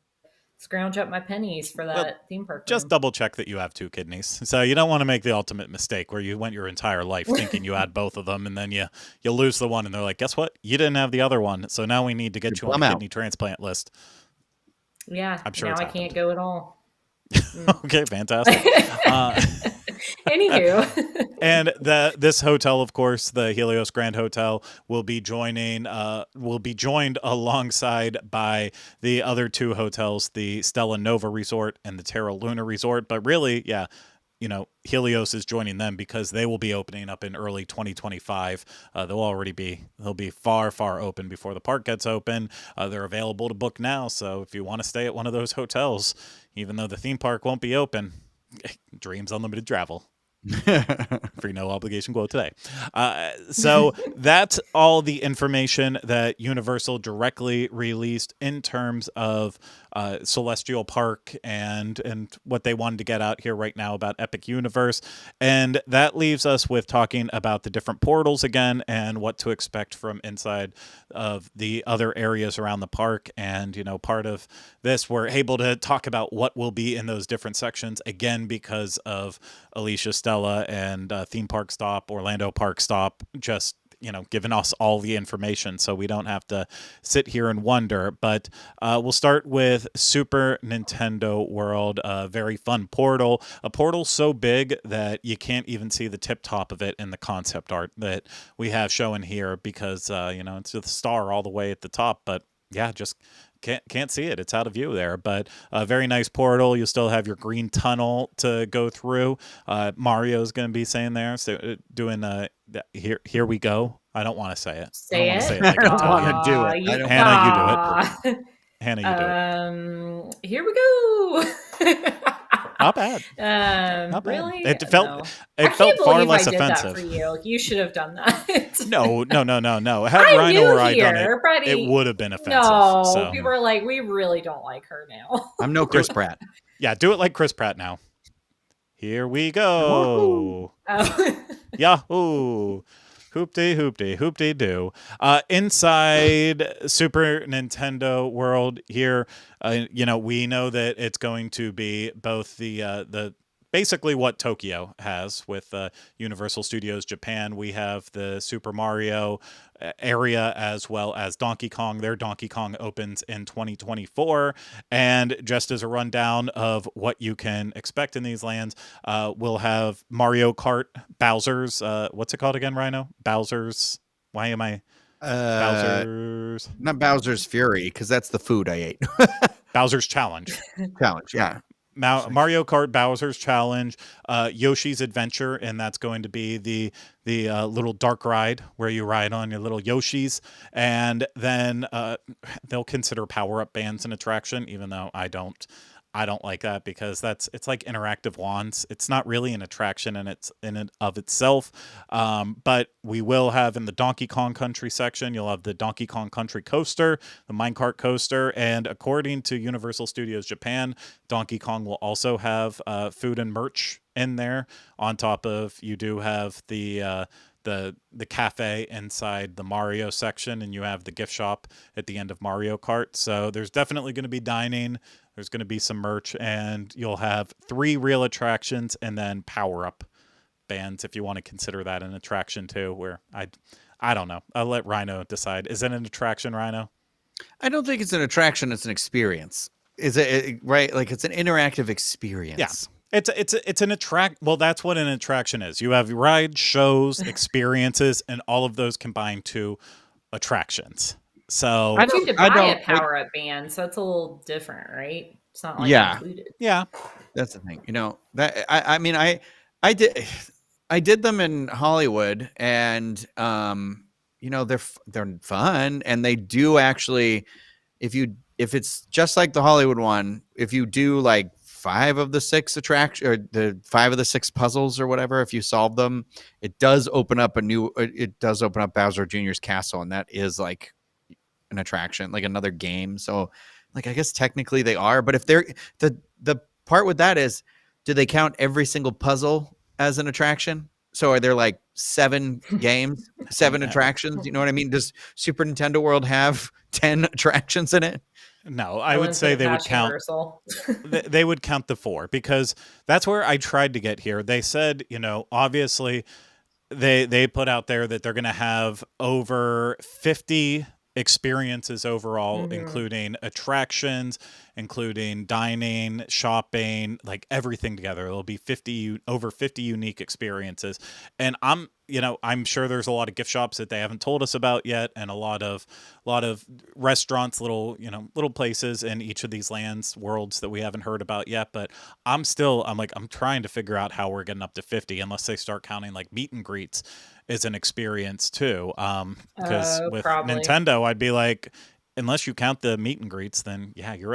scrounge up my pennies for that theme park. Just room. double check that you have two kidneys. So you don't want to make the ultimate mistake where you went your entire life thinking you had both of them, and then you lose the one, and they're like, guess what? You didn't have the other one. So now we need to get you on a kidney transplant list. Yeah. I'm sure now it's I can't happened. go at all. Okay, fantastic. Anywho. And this hotel, of course, the Helios Grand Hotel, will be joined alongside by the other two hotels, the Stella Nova Resort and the Terra Luna Resort. But really, yeah, Helios is joining them because they will be opening up in early 2025. They'll be far open before the park gets open. They're available to book now. So if you want to stay at one of those hotels, even though the theme park won't be open, Dreams Unlimited Travel. Free no obligation quote today. So that's all the information that Universal directly released in terms of Celestial Park and what they wanted to get out here right now about Epic Universe. And that leaves us with talking about the different portals again and what to expect from inside of the other areas around the park. And, part of this, we're able to talk about what will be in those different sections again because of Alicia, Stella, and Theme Park Stop, Orlando Park Stop, just giving us all the information so we don't have to sit here and wonder. But we'll start with Super Nintendo World, a very fun portal, a portal so big that you can't even see the tip top of it in the concept art that we have showing here because, it's the star all the way at the top, but yeah, just can't see it. It's out of view there, but a very nice portal. You'll still have your green tunnel to go through. Mario's going to be saying there, so doing here we go. I don't want to say it. Say I don't want it. to say it. Like I don't tell wanna you. do it. I don't Hannah, you do it. Hannah, you do it. Here we go. Not bad. Not bad. Really? It felt No. it I felt can't far believe less I did offensive. that for you. You should have done that. No. Had I'm Rhino new or I done here, it, buddy. it would have been offensive. No, So people are like, we really don't like her now. I'm no Chris Pratt. yeah, do it like Chris Pratt now. Here we go. Oh. Yahoo! Hoop-dee doo. Inside Super Nintendo World here, we know that it's going to be both the basically what Tokyo has with Universal Studios Japan. We have the Super Mario area as well as Donkey Kong. Their Donkey Kong opens in 2024. And just as a rundown of what you can expect in these lands, we'll have Mario Kart, Bowser's, what's it called again, Rhino? Bowser's, why am I... Bowser's... Not Bowser's Fury, because that's the food I ate. Bowser's Challenge. Challenge, yeah. Mario Kart Bowser's Challenge, Yoshi's Adventure, and that's going to be the little dark ride where you ride on your little Yoshis, and then they'll consider power-up bands an attraction, even though I don't like that because it's like interactive wands. It's not really an attraction in and of itself. But we will have in the Donkey Kong Country section, you'll have the Donkey Kong Country Coaster, the Minecart Coaster, and according to Universal Studios Japan, Donkey Kong will also have food and merch in there. On top of, you do have the cafe inside the Mario section, and you have the gift shop at the end of Mario Kart. So there's definitely going to be dining. There's going to be some merch, and you'll have 3 real attractions and then power-up bands if you want to consider that an attraction too, where I don't know. I'll let Rhino decide. Is it an attraction, Rhino? I don't think it's an attraction. It's an experience. Is it right? Like it's an interactive experience. Yeah. It's an attract. Well, that's what an attraction is. You have rides, shows, experiences, and all of those combined to attractions. So you have to buy a power-up band, so it's a little different, right? It's not like included. Yeah, that's the thing. You know that I mean I did them in Hollywood, and you know they're fun, and they do actually. If it's just like the Hollywood one, if you do like 5 of the 6 attraction or the 5 of the 6 puzzles or whatever, if you solve them, it does open up Bowser Jr.'s castle, and that is like an attraction, like another game. So like I guess technically they are, but if they're the part with that is, do they count every single puzzle as an attraction? So are there like 7 games, 7 attractions? You know what I mean? Does Super Nintendo World have 10 attractions in it? No, I would say they would count. They would count the 4, because that's where I tried to get here. They said, you know, obviously they put out there that they're going to have over 50 experiences overall, including attractions, including dining, shopping, like everything together. There'll be over 50 unique experiences. And I'm sure there's a lot of gift shops that they haven't told us about yet, and a lot of restaurants, little places in each of these worlds that we haven't heard about yet. But I'm trying to figure out how we're getting up to 50, unless they start counting like meet and greets is an experience too. Because with probably. Nintendo, I'd be like, unless you count the meet and greets, then yeah, you're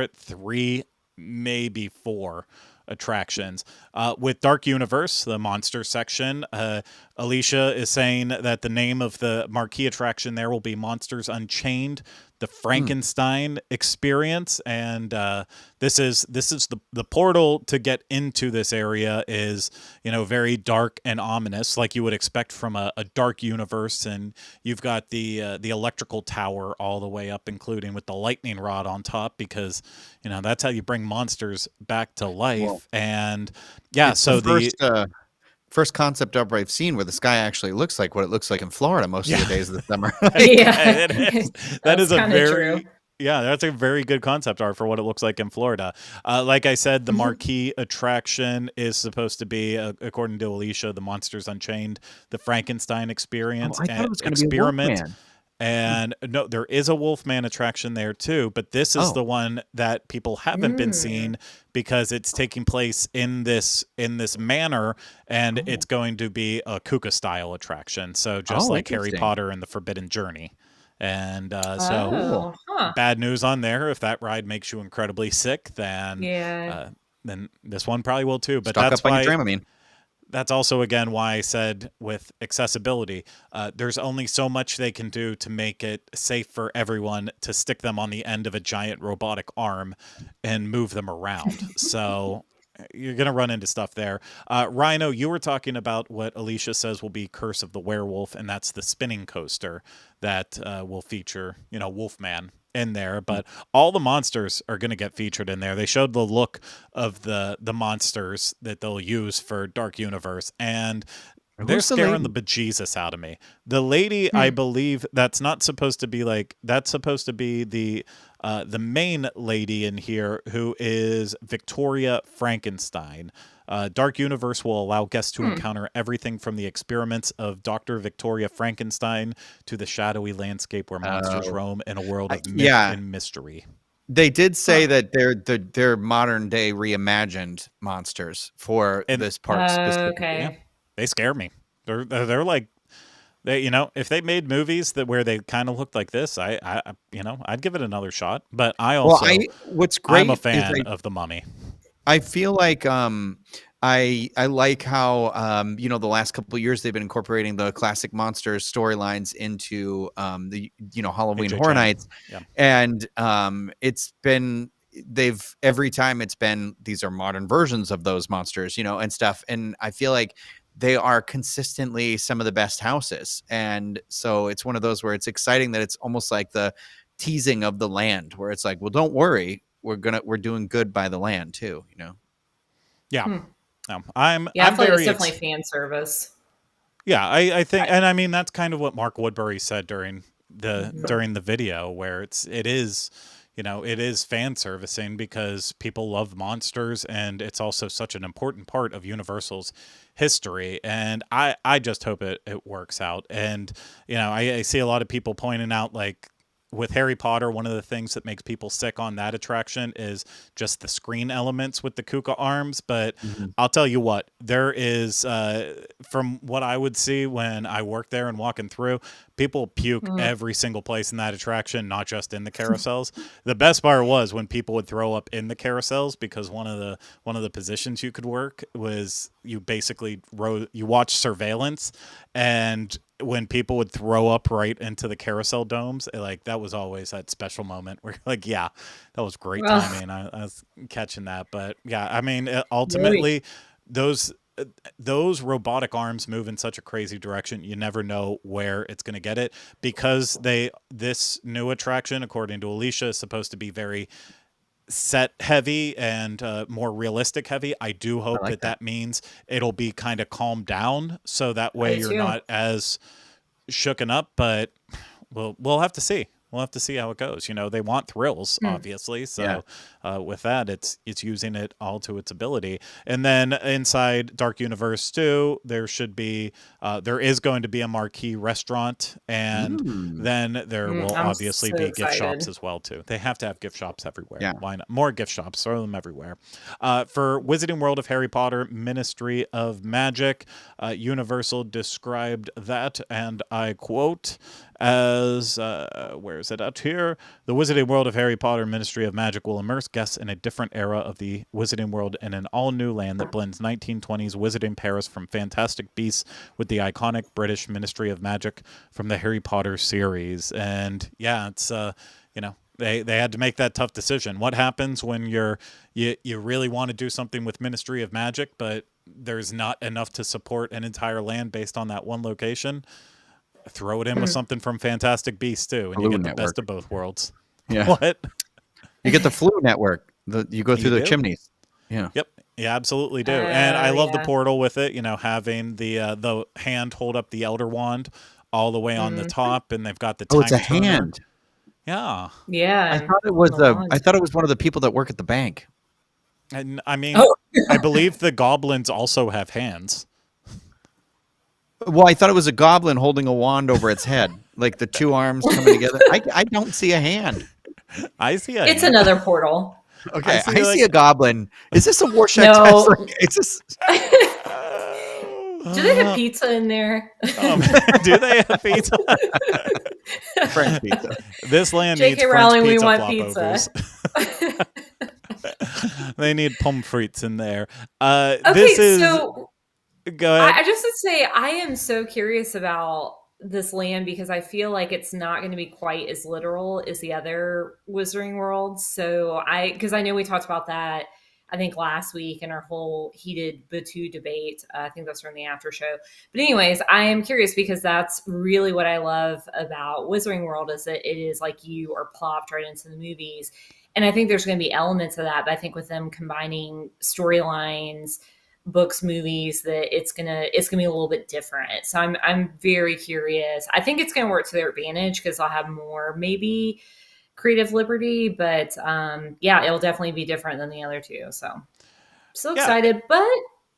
at 3, maybe 4 attractions. With Dark Universe, the monster section, Alicia is saying that the name of the marquee attraction there will be Monsters Unchained, the Frankenstein experience. And this is the portal to get into this area is, very dark and ominous, like you would expect from a dark universe. And you've got the electrical tower all the way up, including with the lightning rod on top, because that's how you bring monsters back to life. Well, and yeah, so the first concept art I've seen where the sky actually looks like what it looks like in Florida most of the days of the summer. Yeah, it is. That's a very good concept art for what it looks like in Florida. Like I said, the marquee attraction is supposed to be, according to Alicia, the Monsters Unchained, the Frankenstein experience and experiment. And no, there is a Wolfman attraction there too, but this is the one that people haven't been seeing, because it's taking place in this manor, and it's going to be a Kuka style attraction. So just like Harry Potter and the Forbidden Journey. And bad news on there. If that ride makes you incredibly sick, then then this one probably will too. But that's why. That's also, again, why I said with accessibility, there's only so much they can do to make it safe for everyone to stick them on the end of a giant robotic arm and move them around. So you're going to run into stuff there. Rhino, you were talking about what Alicia says will be Curse of the Werewolf, and that's the spinning coaster that will feature, Wolfman in there, but all the monsters are going to get featured in there. They showed the look of the monsters that they'll use for Dark Universe, and they're Who's the scaring lady? the bejesus out of me. The lady, I believe, that's supposed to be the main lady in here, who is Victoria Frankenstein. Dark Universe will allow guests to encounter everything from the experiments of Dr. Victoria Frankenstein to the shadowy landscape where monsters roam in a world of myth and mystery. They did say that they're modern day reimagined monsters for this park specifically. Okay. Yeah, they scare me. They're like, if they made movies where they kind of looked like this, I'd give it another shot. But what's great I'm a is fan of the Mummy. I feel like I like how the last couple of years they've been incorporating the classic monsters storylines into the Halloween Horror Nights, and every time it's been these are modern versions of those monsters, and stuff, and I feel like they are consistently some of the best houses, and so it's one of those where it's exciting that it's almost like the teasing of the land, where it's like, well, don't worry. We're doing good by the land too, Yeah. No, I feel like it's definitely fan service. Yeah, I think, and I mean that's kind of what Mark Woodbury said during the video, where it is fan servicing because people love monsters, and it's also such an important part of Universal's history, and I just hope it works out. And I see a lot of people pointing out, like, with Harry Potter, one of the things that makes people sick on that attraction is just the screen elements with the Kuka arms. But I'll tell you what, there is, from what I would see when I worked there and walking through, people puke every single place in that attraction, not just in the carousels. The best part was when people would throw up in the carousels, because one of the positions you could work was you basically watch surveillance, and when people would throw up right into the carousel domes, that was always that special moment where you're like, yeah, that was great timing. I was catching that. But yeah, I mean, ultimately those robotic arms move in such a crazy direction. You never know where it's going to get it, because this new attraction, according to Alicia, is supposed to be very set heavy and more realistic heavy. I do hope that means it'll be kind of calmed down, so that way you're not as shooken up. But we'll have to see. We'll have to see how it goes. They want thrills, obviously. So with that, it's using it all to its ability. And then inside Dark Universe 2, there is going to be a marquee restaurant, and then there will obviously be gift shops as well too. They have to have gift shops everywhere. Yeah. Why not? More gift shops, throw them everywhere. For Wizarding World of Harry Potter Ministry of Magic, Universal described that, and I quote, as where is it out here? The Wizarding World of Harry Potter Ministry of Magic will immerse guests in a different era of the Wizarding World in an all-new land that blends 1920s Wizarding Paris from Fantastic Beasts with the iconic British Ministry of Magic from the Harry Potter series. And yeah, it's they had to make that tough decision. What happens when you really want to do something with Ministry of Magic, but there's not enough to support an entire land based on that one location? Throw it in with something from Fantastic Beasts too, and you get the best of both worlds. Yeah. What? You get the Flu Network. You go through the chimneys. Yeah. Yep. You absolutely do. And I love the portal with it. Having the hand hold up the Elder Wand all the way on the top, and they've got the time it's a turner. hand. Yeah. Yeah. I thought it was one of the people that work at the bank. And I mean, I believe the goblins also have hands. Well, I thought it was a goblin holding a wand over its head, like the two arms coming together. I don't see a hand. I see It's another portal. Okay, I see a goblin. Is this a Rorschach No. test? Is this... Do they have pizza in there? Do they have pizza? French pizza. This land needs J.K. Rowling, French we want pizza. They need pommes frites in there. So go ahead. I just would say I am so curious about this land, because I feel like it's not going to be quite as literal as the other Wizarding Worlds. So because I know we talked about that I think last week in our whole heated Batu debate. I think that's from the after show. But anyways, I am curious because that's really what I love about Wizarding World is that it is like you are plopped right into the movies. And I think there's going to be elements of that. But I think with them combining storylines, books, movies, that it's gonna be a little bit different. So I'm very curious. I think it's gonna work to their advantage because I'll have more maybe creative liberty, but yeah, it'll definitely be different than the other two. So still Yeah. excited, but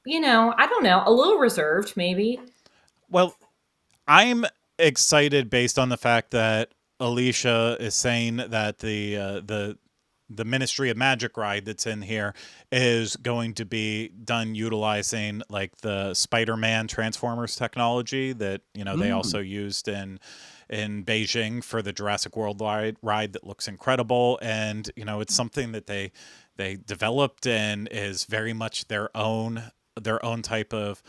I don't know, a little reserved maybe. Well, I'm excited based on the fact that Alicia is saying that the Ministry of Magic ride that's in here is going to be done utilizing like the Spider-Man Transformers technology that they also used in Beijing for the Jurassic World ride that looks incredible, and it's something that they developed and is very much their own type of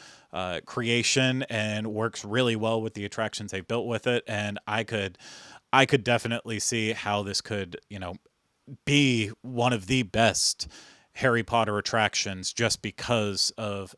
creation and works really well with the attractions they built with it. And I could definitely see how this could be one of the best Harry Potter attractions just because of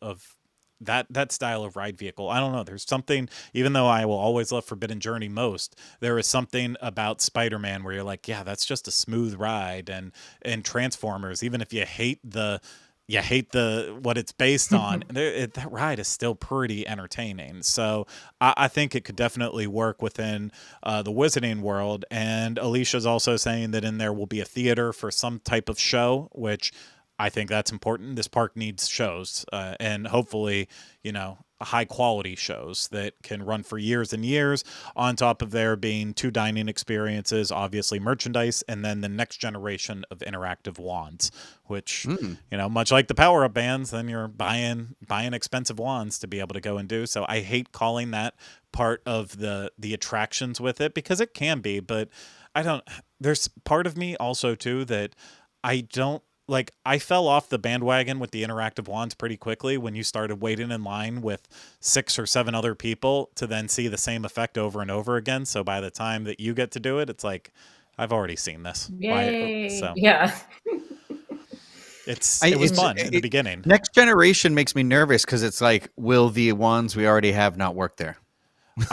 that style of ride vehicle. I don't know. There's something, even though I will always love Forbidden Journey most, there is something about Spider-Man where you're like, yeah, that's just a smooth ride. And Transformers, even if you hate what it's based on, that ride is still pretty entertaining. So I think it could definitely work within the Wizarding World. And Alicia's also saying that in there will be a theater for some type of show, which I think that's important. This park needs shows, and hopefully, high quality shows that can run for years and years, on top of there being 2 dining experiences, obviously merchandise, and then the next generation of interactive wands, which, much like the power-up bands, then you're buying expensive wands to be able to go and do. So I hate calling that part of the attractions with it, because it can be, but there's part of me also too that I don't, like, I fell off the bandwagon with the interactive wands pretty quickly when you started waiting in line with 6 or 7 other people to then see the same effect over and over again. So by the time that you get to do it, it's like, I've already seen this. Yay. So Yeah. it was fun in the beginning. Next generation makes me nervous because it's like, will the wands we already have not work there?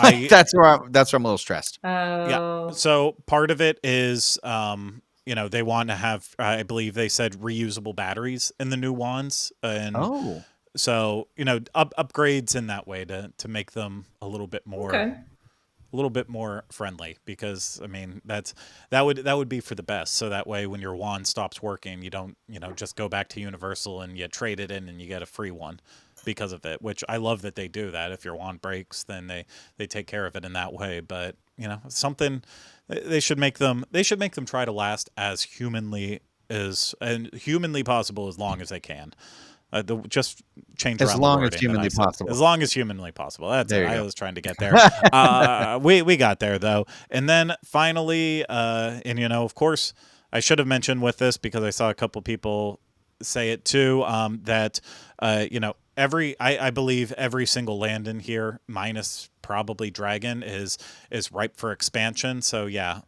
That's where I'm a little stressed. Oh. Yeah. So part of it is, they want to have, I believe they said, reusable batteries in the new wands. And so, upgrades in that way to make them a little bit more friendly, because I mean, that would be for the best. So that way, when your wand stops working, you don't, just go back to Universal and you trade it in and you get a free one because of it, which I love that they do that. If your wand breaks, then they take care of it in that way. But, something they should make them try to last as humanly possible as long as they can. Just change as around long the as humanly possible. As long as humanly possible. That's it. I was trying to get there. We got there though. And then finally, of course, I should have mentioned with this because I saw a couple people say it too. That I believe every single land in here, minus probably Dragon, is ripe for expansion. So yeah.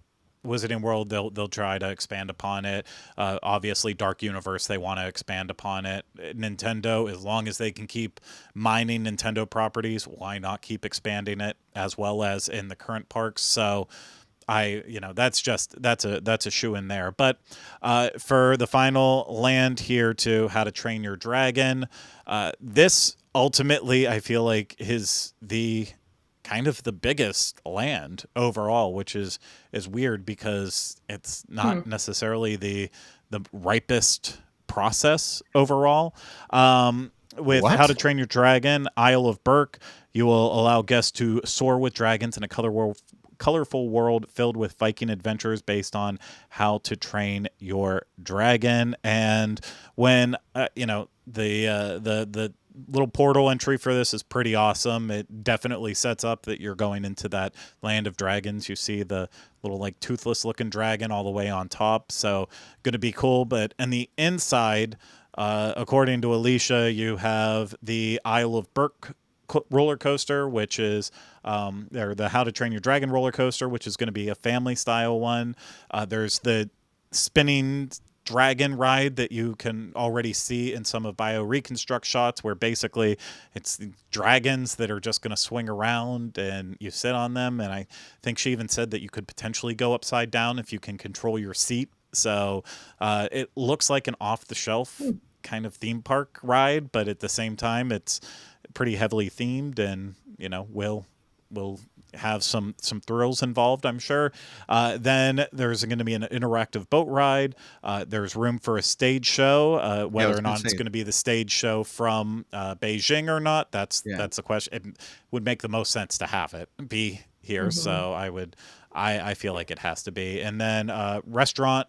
Wizarding World, they'll try to expand upon it. Obviously, Dark Universe, they want to expand upon it. Nintendo, as long as they can keep mining Nintendo properties, why not keep expanding it as well as in the current parks? So, that's a shoe in there. But for the final land here to How to Train Your Dragon, this ultimately I feel like is the kind of the biggest land overall, which is weird because it's not necessarily the ripest process overall. With How to Train Your Dragon, Isle of Berk, you will allow guests to soar with dragons in a colorful world filled with Viking adventures based on How to Train Your Dragon. And when the little portal entry for this is pretty awesome. It definitely sets up that you're going into that land of dragons. You see the little like toothless looking dragon all the way on top. So going to be cool. But in the inside, according to Alicia, you have the Isle of Berk roller coaster, which is or the How to Train Your Dragon roller coaster, which is going to be a family style one. There's the spinning dragon ride that you can already see in some of Bio Reconstruct shots, where basically it's dragons that are just going to swing around and you sit on them. And I think she even said that you could potentially go upside down if you can control your seat. So it looks like an off-the-shelf kind of theme park ride, but at the same time, it's pretty heavily themed, and will have some thrills involved, I'm sure. Then there's going to be an interactive boat ride. There's room for a stage show. Whether or not it's going to be the stage show from Beijing or not, that's a question. It would make the most sense to have it be here. So I feel like it has to be. And then restaurant,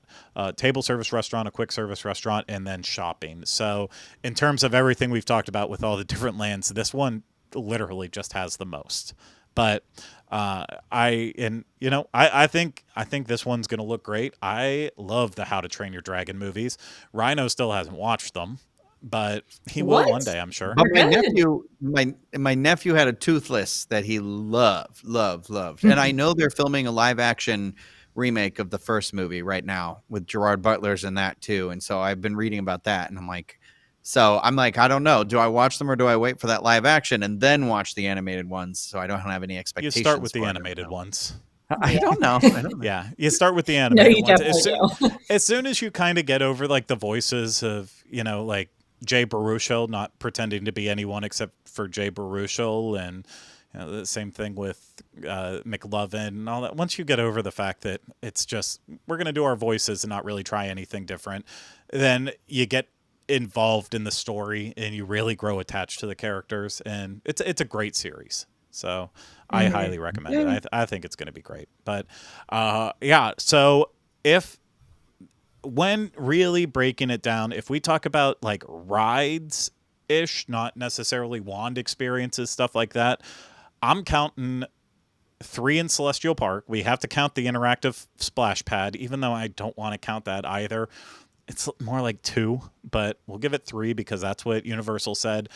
table service restaurant, a quick service restaurant, and then shopping. So in terms of everything we've talked about with all the different lands, this one literally just has the most. But I think this one's going to look great. I love the How to Train Your Dragon movies. Rhino still hasn't watched them, but he will one day, I'm sure. But my nephew had a Toothless that he loved. And I know they're filming a live action remake of the first movie right now with Gerard Butler's in that too. And so I've been reading about that, and I'm like, I don't know. Do I watch them or do I wait for that live action and then watch the animated ones so I don't have any expectations? You start with the animated ones. I don't know. Yeah, you start with the animated ones. Definitely As soon as you kind of get over like the voices of, like Jay Baruchel, not pretending to be anyone except for Jay Baruchel, and the same thing with McLovin and all that. Once you get over the fact that it's just, we're going to do our voices and not really try anything different, then you get involved in the story and you really grow attached to the characters, and it's a great series. So I highly recommend it. I think it's going to be great. But so when really breaking it down, if we talk about like rides ish, not necessarily wand experiences, stuff like that, I'm counting 3 in Celestial Park. We have to count the interactive splash pad, even though I don't want to count that either. It's more like 2, but we'll give it 3 because that's what Universal said.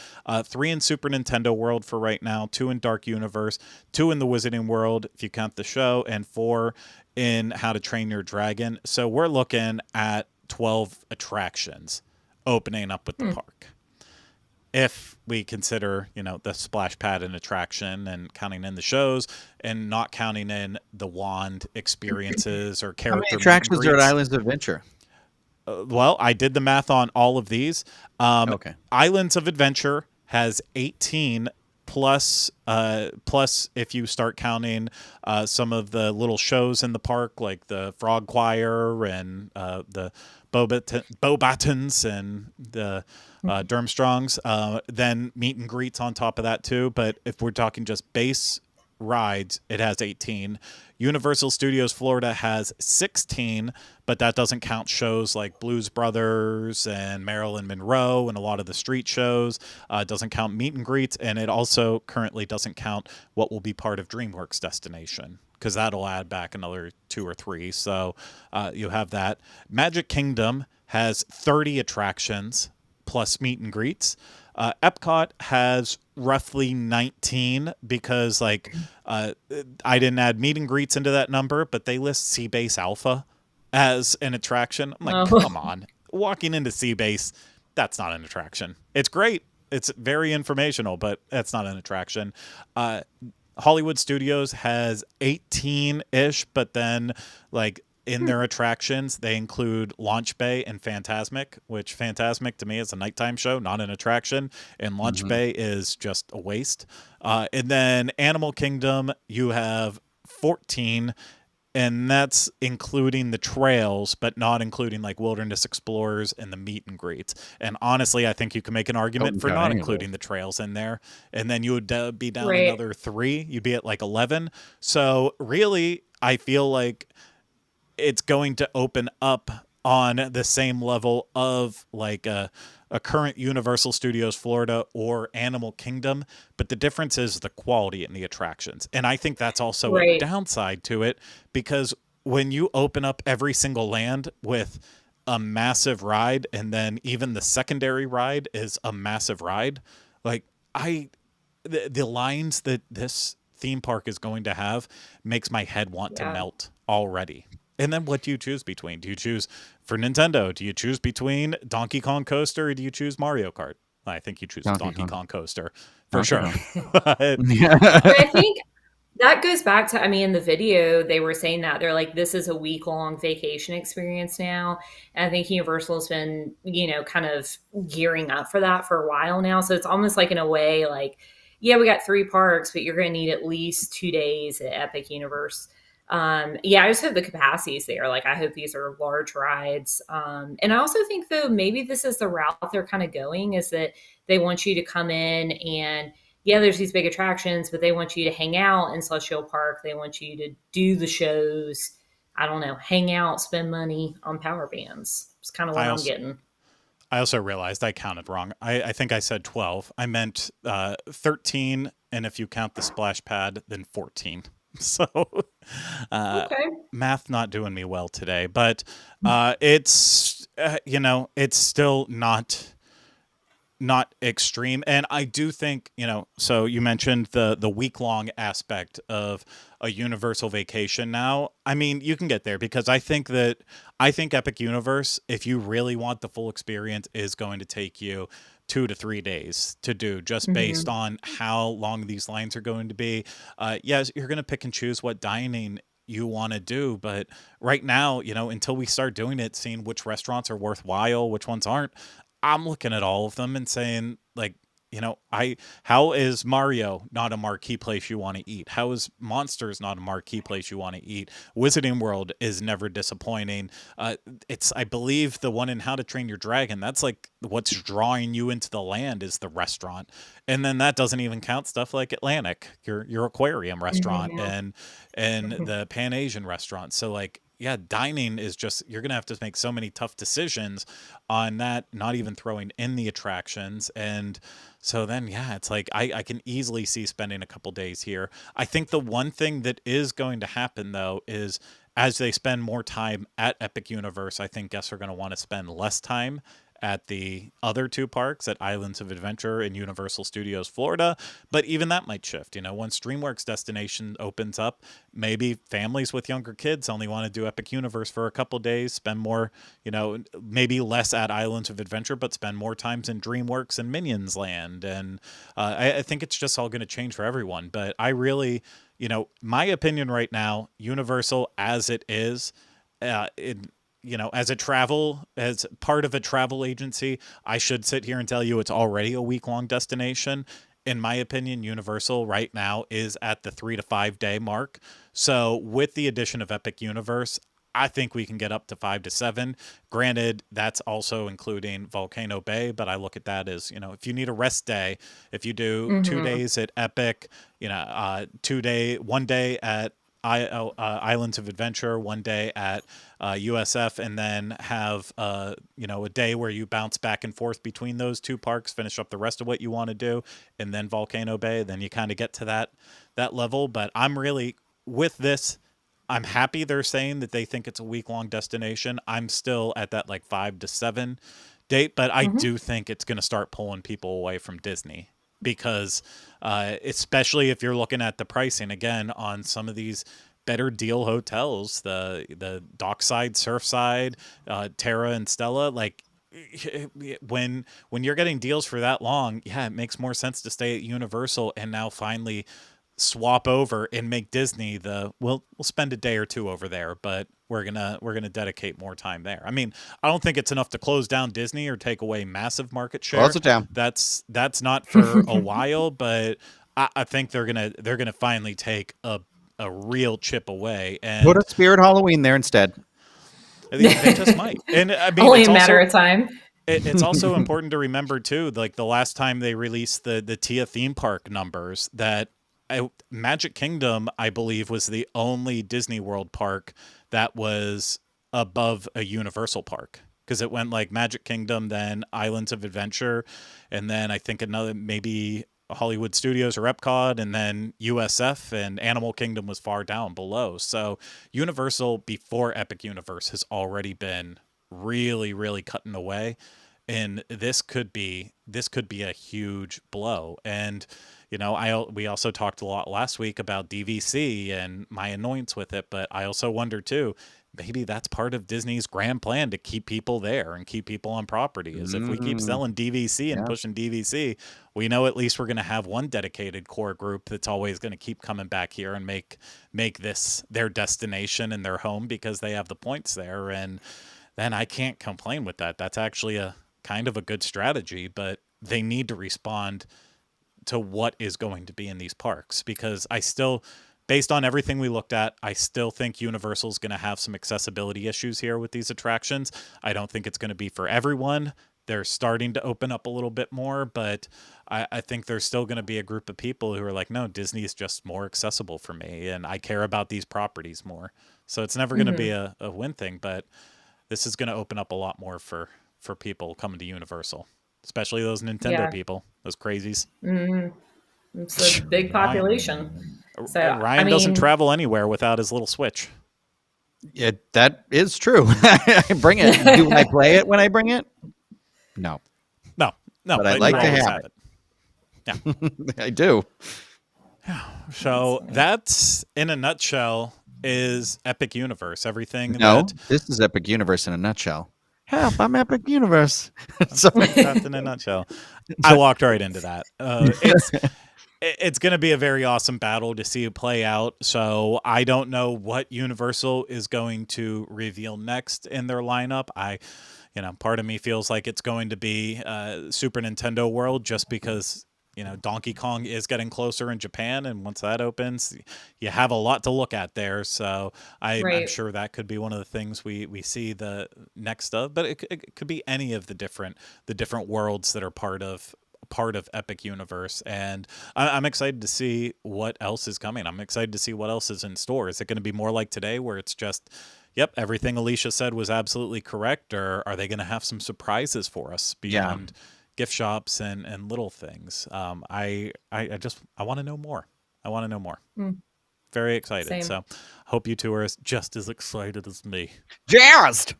3 in Super Nintendo World for right now, 2 in Dark Universe, 2 in the Wizarding World if you count the show, and 4 in How to Train Your Dragon. So we're looking at 12 attractions opening up with the park. If we consider, the splash pad an attraction and counting in the shows and not counting in the wand experiences or character. How many attractions are at Islands of Adventure? Well, I did the math on all of these. Okay. Islands of Adventure has 18 plus if you start counting some of the little shows in the park, like the Frog Choir and the Bobatons and the Durmstrongs, then meet and greets on top of that too. But if we're talking just base rides, it has 18. Universal Studios Florida has 16, but that doesn't count shows like Blues Brothers and Marilyn Monroe and a lot of the street shows. It doesn't count meet and greets, and it also currently doesn't count what will be part of DreamWorks Destination, because that'll add back another 2 or 3. So you have that. Magic Kingdom has 30 attractions plus meet and greets. Epcot has roughly 19 because I didn't add meet and greets into that number, but they list Seabase Alpha as an attraction. I'm like, come on. Walking into Seabase, that's not an attraction. It's great. It's very informational, but that's not an attraction. Hollywood Studios has 18-ish, but then in their attractions, they include Launch Bay and Fantasmic, which Fantasmic to me is a nighttime show, not an attraction, and Launch Bay is just a waste. And then Animal Kingdom, you have 14, and that's including the trails, but not including Wilderness Explorers and the meet and greets. And honestly, I think you can make an argument for not including the trails in there. And then you would be down another 3. You'd be at 11. So really, I feel like it's going to open up on the same level of a current Universal Studios Florida or Animal Kingdom, but the difference is the quality in the attractions. And I think that's also a downside to it, because when you open up every single land with a massive ride, and then even the secondary ride is a massive ride, the lines that this theme park is going to have makes my head want to melt already. And then what do you choose between? Do you choose for Nintendo? Do you choose between Donkey Kong Coaster or do you choose Mario Kart? I think you choose Donkey Kong Coaster for Donkey sure. Kong. But But I think that goes back to, I mean, in the video, they were saying that they're like, this is a week long vacation experience now. And I think Universal's been, kind of gearing up for that for a while now. So it's almost like, in a way, like, yeah, we got 3 parks, but you're going to need at least 2 days at Epic Universe. Yeah, I just hope the capacity is there. Like, I hope these are large rides. And I also think, though, maybe this is the route they're kind of going, is that they want you to come in and, yeah, there's these big attractions, but they want you to hang out in Celestial Park. They want you to do the shows. I don't know, hang out, spend money on power bands. It's kind of what I'm getting. I also realized I counted wrong. I think I said 12. I meant 13, and if you count the splash pad, then 14. So Okay. math not doing me well today. But it's, it's still not extreme. And I do think, so you mentioned the week-long aspect of a Universal vacation now. I mean, you can get there because I think Epic Universe, if you really want the full experience, is going to take you 2 to 3 days to do, just based on how long these lines are going to be. Yes, you're going to pick and choose what dining you want to do, but right now, until we start doing it, seeing which restaurants are worthwhile, which ones aren't, I'm looking at all of them and saying, like, how is Mario not a marquee place you want to eat? How is Monsters not a marquee place you want to eat? Wizarding World is never disappointing. I believe the one in How to Train Your Dragon, that's like what's drawing you into the land is the restaurant. And then that doesn't even count stuff like Atlantic, your aquarium restaurant, and the Pan Asian restaurant. So, like, yeah, dining is just, you're going to have to make so many tough decisions on that, not even throwing in the attractions. And so then, yeah, it's like, I can easily see spending a couple days here. I think the one thing that is going to happen, though, is as they spend more time at Epic Universe, I think guests are going to want to spend less time at the other 2 parks, at Islands of Adventure and Universal Studios Florida. But even that might shift. Once DreamWorks Destination opens up, maybe families with younger kids only want to do Epic Universe for a couple days, spend more, maybe less at Islands of Adventure, but spend more times in DreamWorks and Minions Land. And I think it's just all going to change for everyone. But I really, my opinion right now, Universal as it is, as part of a travel agency, I should sit here and tell you it's already a week-long destination. In my opinion, Universal right now is at the 3 to 5 day mark. So with the addition of Epic Universe, I think we can get up to 5 to 7. Granted, that's also including Volcano Bay, but I look at that as, if you need a rest day, if you do 2 days at Epic, 1 day at Islands of Adventure, 1 day at USF, and then have a day where you bounce back and forth between those 2 parks, finish up the rest of what you want to do, and then Volcano Bay, then you kind of get to that level. But I'm really, with this, I'm happy they're saying that they think it's a week-long destination. I'm still at that like 5 to 7 date, but I do think it's going to start pulling people away from Disney. Because especially if you're looking at the pricing again on some of these better deal hotels, the Dockside, Surfside, Terra and Stella, like when you're getting deals for that long, yeah, it makes more sense to stay at Universal and now finally swap over and make Disney we'll spend a day or 2 over there, but we're gonna dedicate more time there. I mean, I don't think it's enough to close down Disney or take away massive market share. Close it down. That's not for a while, but I think they're gonna finally take a real chip away and Put a Spirit Halloween there instead. They just might. And I mean, Only a matter of time. It's also important to remember too, like the last time they released the Tia theme park numbers, that Magic Kingdom, I believe, was the only Disney World park that was above a Universal park, because it went like Magic Kingdom, then Islands of Adventure, and then I think another maybe Hollywood Studios or Epcot, and then USF, and Animal Kingdom was far down below. So Universal before Epic Universe has already been really, really cutting away, and this could be a huge blow. And we also talked a lot last week about DVC and my annoyance with it, but I also wonder too, maybe that's part of Disney's grand plan to keep people there and keep people on property. Is if we keep selling DVC and pushing DVC, we know at least we're going to have one dedicated core group that's always going to keep coming back here and make this their destination and their home because they have the points there. And then I can't complain with that. That's actually a kind of a good strategy, but they need to respond to what is going to be in these parks, because I still, based on everything we looked at, I still think Universal's going to have some accessibility issues here with these attractions. I don't think it's going to be for everyone. They're starting to open up a little bit more, but I think there's still going to be a group of people who are like, no, Disney is just more accessible for me, and I care about these properties more. So it's never going to be a win thing, but this is going to open up a lot more for people coming to Universal, especially those Nintendo people, those crazies. It's a big population. So Ryan doesn't travel anywhere without his little Switch. Yeah, that is true. I bring it. Do I play it when I bring it? No. But I'd like to have it. Yeah, I do. So that's, in a nutshell, is Epic Universe. Everything. This is Epic Universe in a nutshell. Help! I'm Epic Universe. Sorry. That's in a nutshell. I walked right into that. It's going to be a very awesome battle to see it play out. So I don't know what Universal is going to reveal next in their lineup. Part of me feels like it's going to be Super Nintendo World, just because, Donkey Kong is getting closer in Japan. And once that opens, you have a lot to look at there. So I'm sure that could be one of the things we see the next of, but it could be any of the different worlds that are part of Epic Universe. And I'm excited to see what else is coming. I'm excited to see what else is in store. Is it going to be more like today, where it's just, yep, everything Alicia said was absolutely correct, or are they going to have some surprises for us beyond gift shops and little things? I want to know more. Very excited. Same. So hope you two are just as excited as me. Jazzed.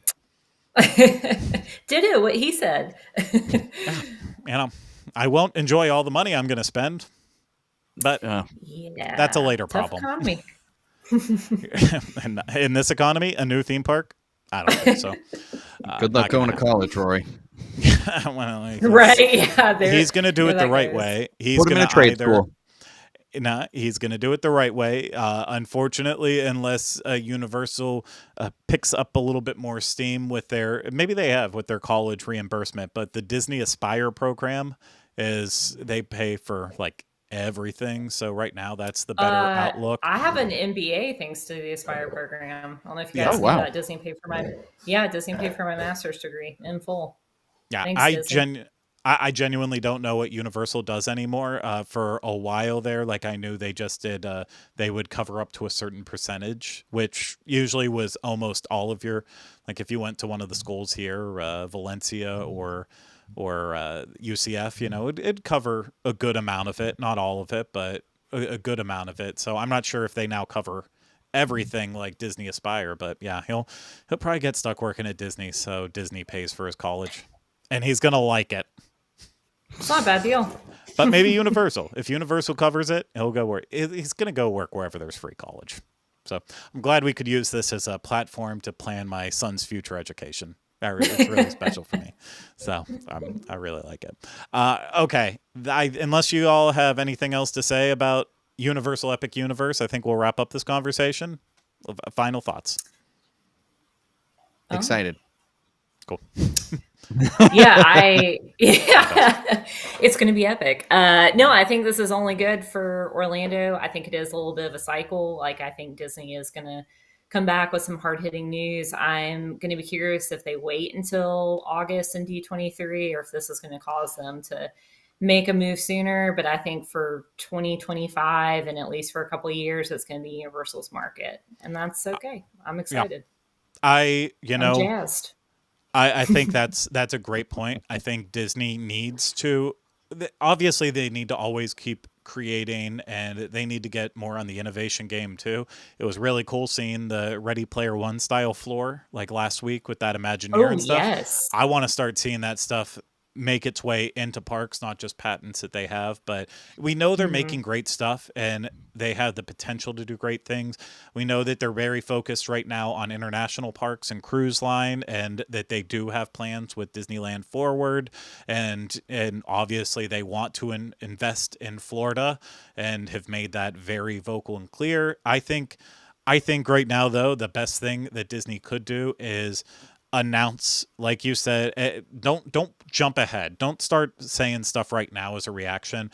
Ditto what he said. I won't enjoy all the money I'm going to spend, but that's a later problem. Economy. And in this economy, a new theme park? I don't think so. Good luck going to college, Rory. Right? Yeah, he's going to do it the right way. He's Put him in a trade school. He's going to do it the right way. Unfortunately, unless Universal picks up a little bit more steam with maybe they have with their college reimbursement, but the Disney Aspire program they pay for like everything. So right now that's the better outlook. I have an MBA thanks to the Aspire program. I don't know if you guys knew that. Disney paid for my master's degree in full. Yeah, thanks, I genuinely don't know what Universal does anymore. For a while there, like I knew they just did, they would cover up to a certain percentage, which usually was almost all of your, like if you went to one of the schools here, Valencia or UCF, it'd cover a good amount of it, not all of it, but a good amount of it. So I'm not sure if they now cover everything like Disney Aspire, but yeah, he'll probably get stuck working at Disney, so Disney pays for his college, and he's gonna like it. It's not a bad deal. But maybe Universal. If Universal covers it, he'll go work. He's going to go work wherever there's free college. So I'm glad we could use this as a platform to plan my son's future education. It's really special for me. So I really like it. Okay. Unless you all have anything else to say about Universal Epic Universe, I think we'll wrap up this conversation. Final thoughts. Excited. Cool. It's going to be epic. No, I think this is only good for Orlando. I think it is a little bit of a cycle. Like, I think Disney is going to come back with some hard-hitting news. I'm going to be curious if they wait until August and D23, or if this is going to cause them to make a move sooner. But I think for 2025 and at least for a couple of years, it's going to be Universal's market, and that's okay. I'm excited. I'm jazzed. I think that's a great point. I think Disney needs to, obviously they need to always keep creating, and they need to get more on the innovation game too. It was really cool seeing the Ready Player One style floor like last week with that Imagineer and stuff. Yes. I want to start seeing that stuff make its way into parks, not just patents that they have, but we know they're making great stuff and they have the potential to do great things. We know that they're very focused right now on international parks and cruise line, and that they do have plans with Disneyland Forward, and obviously they want to invest in Florida and have made that very vocal and clear. I think right now, though, the best thing that Disney could do is announce, like you said, don't jump ahead. Don't start saying stuff right now as a reaction.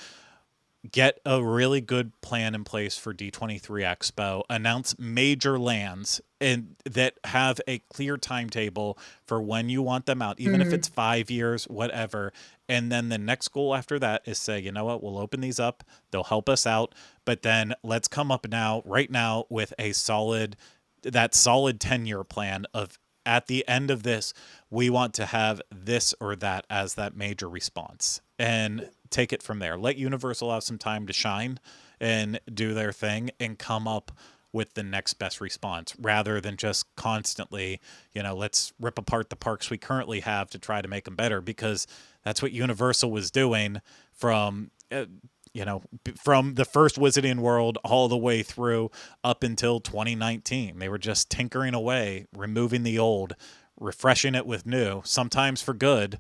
Get a really good plan in place for D23 Expo. Announce major lands and that have a clear timetable for when you want them out, even if it's 5 years, whatever. And then the next goal after that is say, you know what, we'll open these up. They'll help us out. But then let's come up right now with a solid 10-year plan of, at the end of this, we want to have this or that as that major response, and take it from there. Let Universal have some time to shine and do their thing and come up with the next best response, rather than just constantly, let's rip apart the parks we currently have to try to make them better, because that's what Universal was doing from the first Wizarding World all the way through up until 2019. They were just tinkering away, removing the old, refreshing it with new, sometimes for good.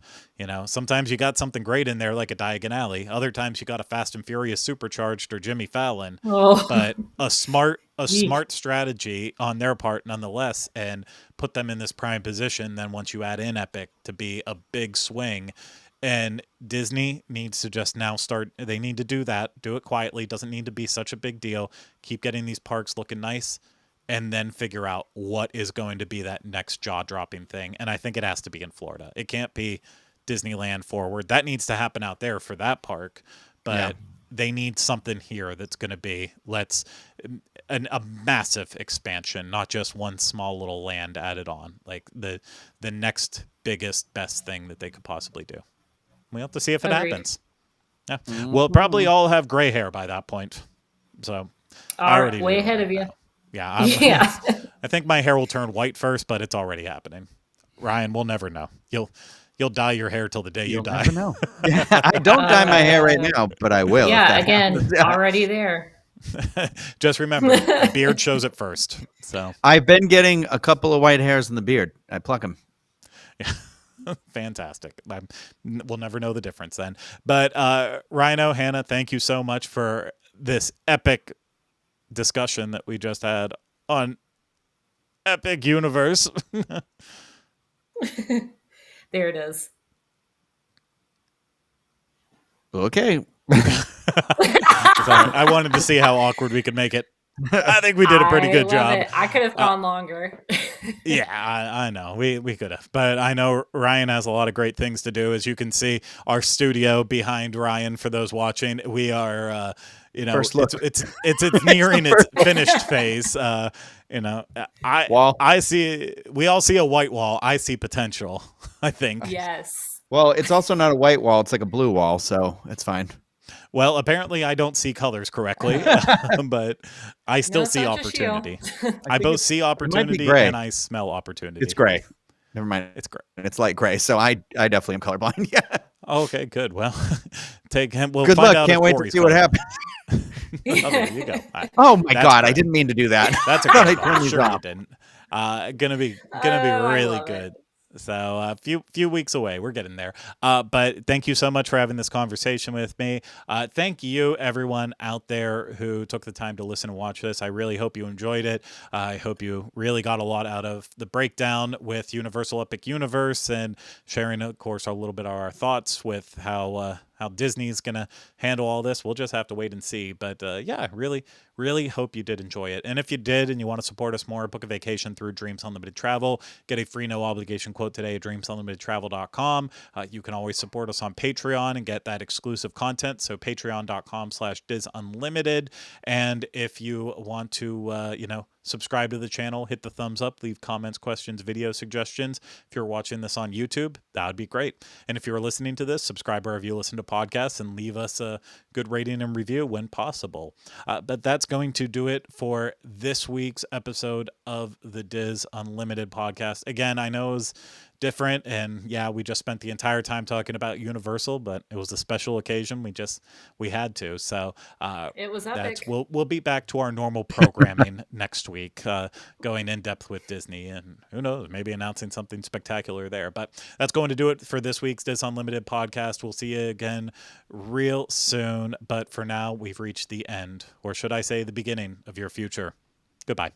Sometimes you got something great in there like a Diagon Alley. Other times you got a Fast and Furious Supercharged or Jimmy Fallon. But a smart strategy on their part nonetheless, and put them in this prime position. Then once you add in Epic to be a big swing, and Disney needs to just now start. They need to do that. Do it quietly. Doesn't need to be such a big deal. Keep getting these parks looking nice, and then figure out what is going to be that next jaw-dropping thing. And I think it has to be in Florida. It can't be Disneyland Forward. That needs to happen out there for that park. But they need something here that's going to be a massive expansion, not just one small little land added on. Like the next biggest, best thing that they could possibly do. We have to see if it happens. Yeah. We'll probably all have gray hair by that point. So way ahead of you. Yeah. I think my hair will turn white first, but it's already happening. Ryan, we'll never know. You'll dye your hair till the day you die. Never know. I don't dye my hair right now, but I will. Yeah, again, already there. Just remember, the beard shows it first. So I've been getting a couple of white hairs in the beard. I pluck them. Yeah. Fantastic. We'll never know the difference then. But Rhino, Hannah, thank you so much for this epic discussion that we just had on Epic Universe. There it is. Okay. I wanted to see how awkward we could make it. I think we did a pretty good job. I could have gone longer. Yeah, I know. We could have. But I know Ryan has a lot of great things to do. As you can see, our studio behind Ryan, for those watching, we are, First look. it's nearing its finished phase. I see, we all see a white wall. I see potential, I think. Yes. Well, it's also not a white wall. It's like a blue wall, so it's fine. Well, apparently I don't see colors correctly, but I still see opportunity. I both see opportunity and I smell opportunity. It's gray. Never mind. It's gray. It's light gray. So I definitely am colorblind. Yeah. Okay, good. Well, take him. We'll good find luck. out. Can't wait to see what happens. There you go. Oh my God! Great. I didn't mean to do that. That's okay. I'm sure you didn't. Gonna be really good. So a few weeks away. We're getting there. But thank you so much for having this conversation with me. Thank you, everyone out there who took the time to listen and watch this. I really hope you enjoyed it. I hope you really got a lot out of the breakdown with Universal Epic Universe, and sharing, of course, a little bit of our thoughts with how Disney's going to handle all this. We'll just have to wait and see. But yeah, really hope you did enjoy it. And if you did and you want to support us more, book a vacation through Dreams Unlimited Travel. Get a free no obligation quote today at dreamsunlimitedtravel.com. You can always support us on Patreon and get that exclusive content. So patreon.com/DizUnlimited. And if you want to, subscribe to the channel, hit the thumbs up, leave comments, questions, video suggestions. If you're watching this on YouTube, that would be great. And if you're listening to this, subscribe wherever you listen to podcasts and leave us a good rating and review when possible. But that's going to do it for this week's episode of the Diz Unlimited podcast. Again, I know it was different. And yeah, we just spent the entire time talking about Universal, but it was a special occasion. We had to. So It was epic. we'll be back to our normal programming next week, going in depth with Disney, and who knows, maybe announcing something spectacular there. But that's going to do it for this week's Dis Unlimited podcast. We'll see you again real soon. But for now, we've reached the end, or should I say the beginning of your future. Goodbye.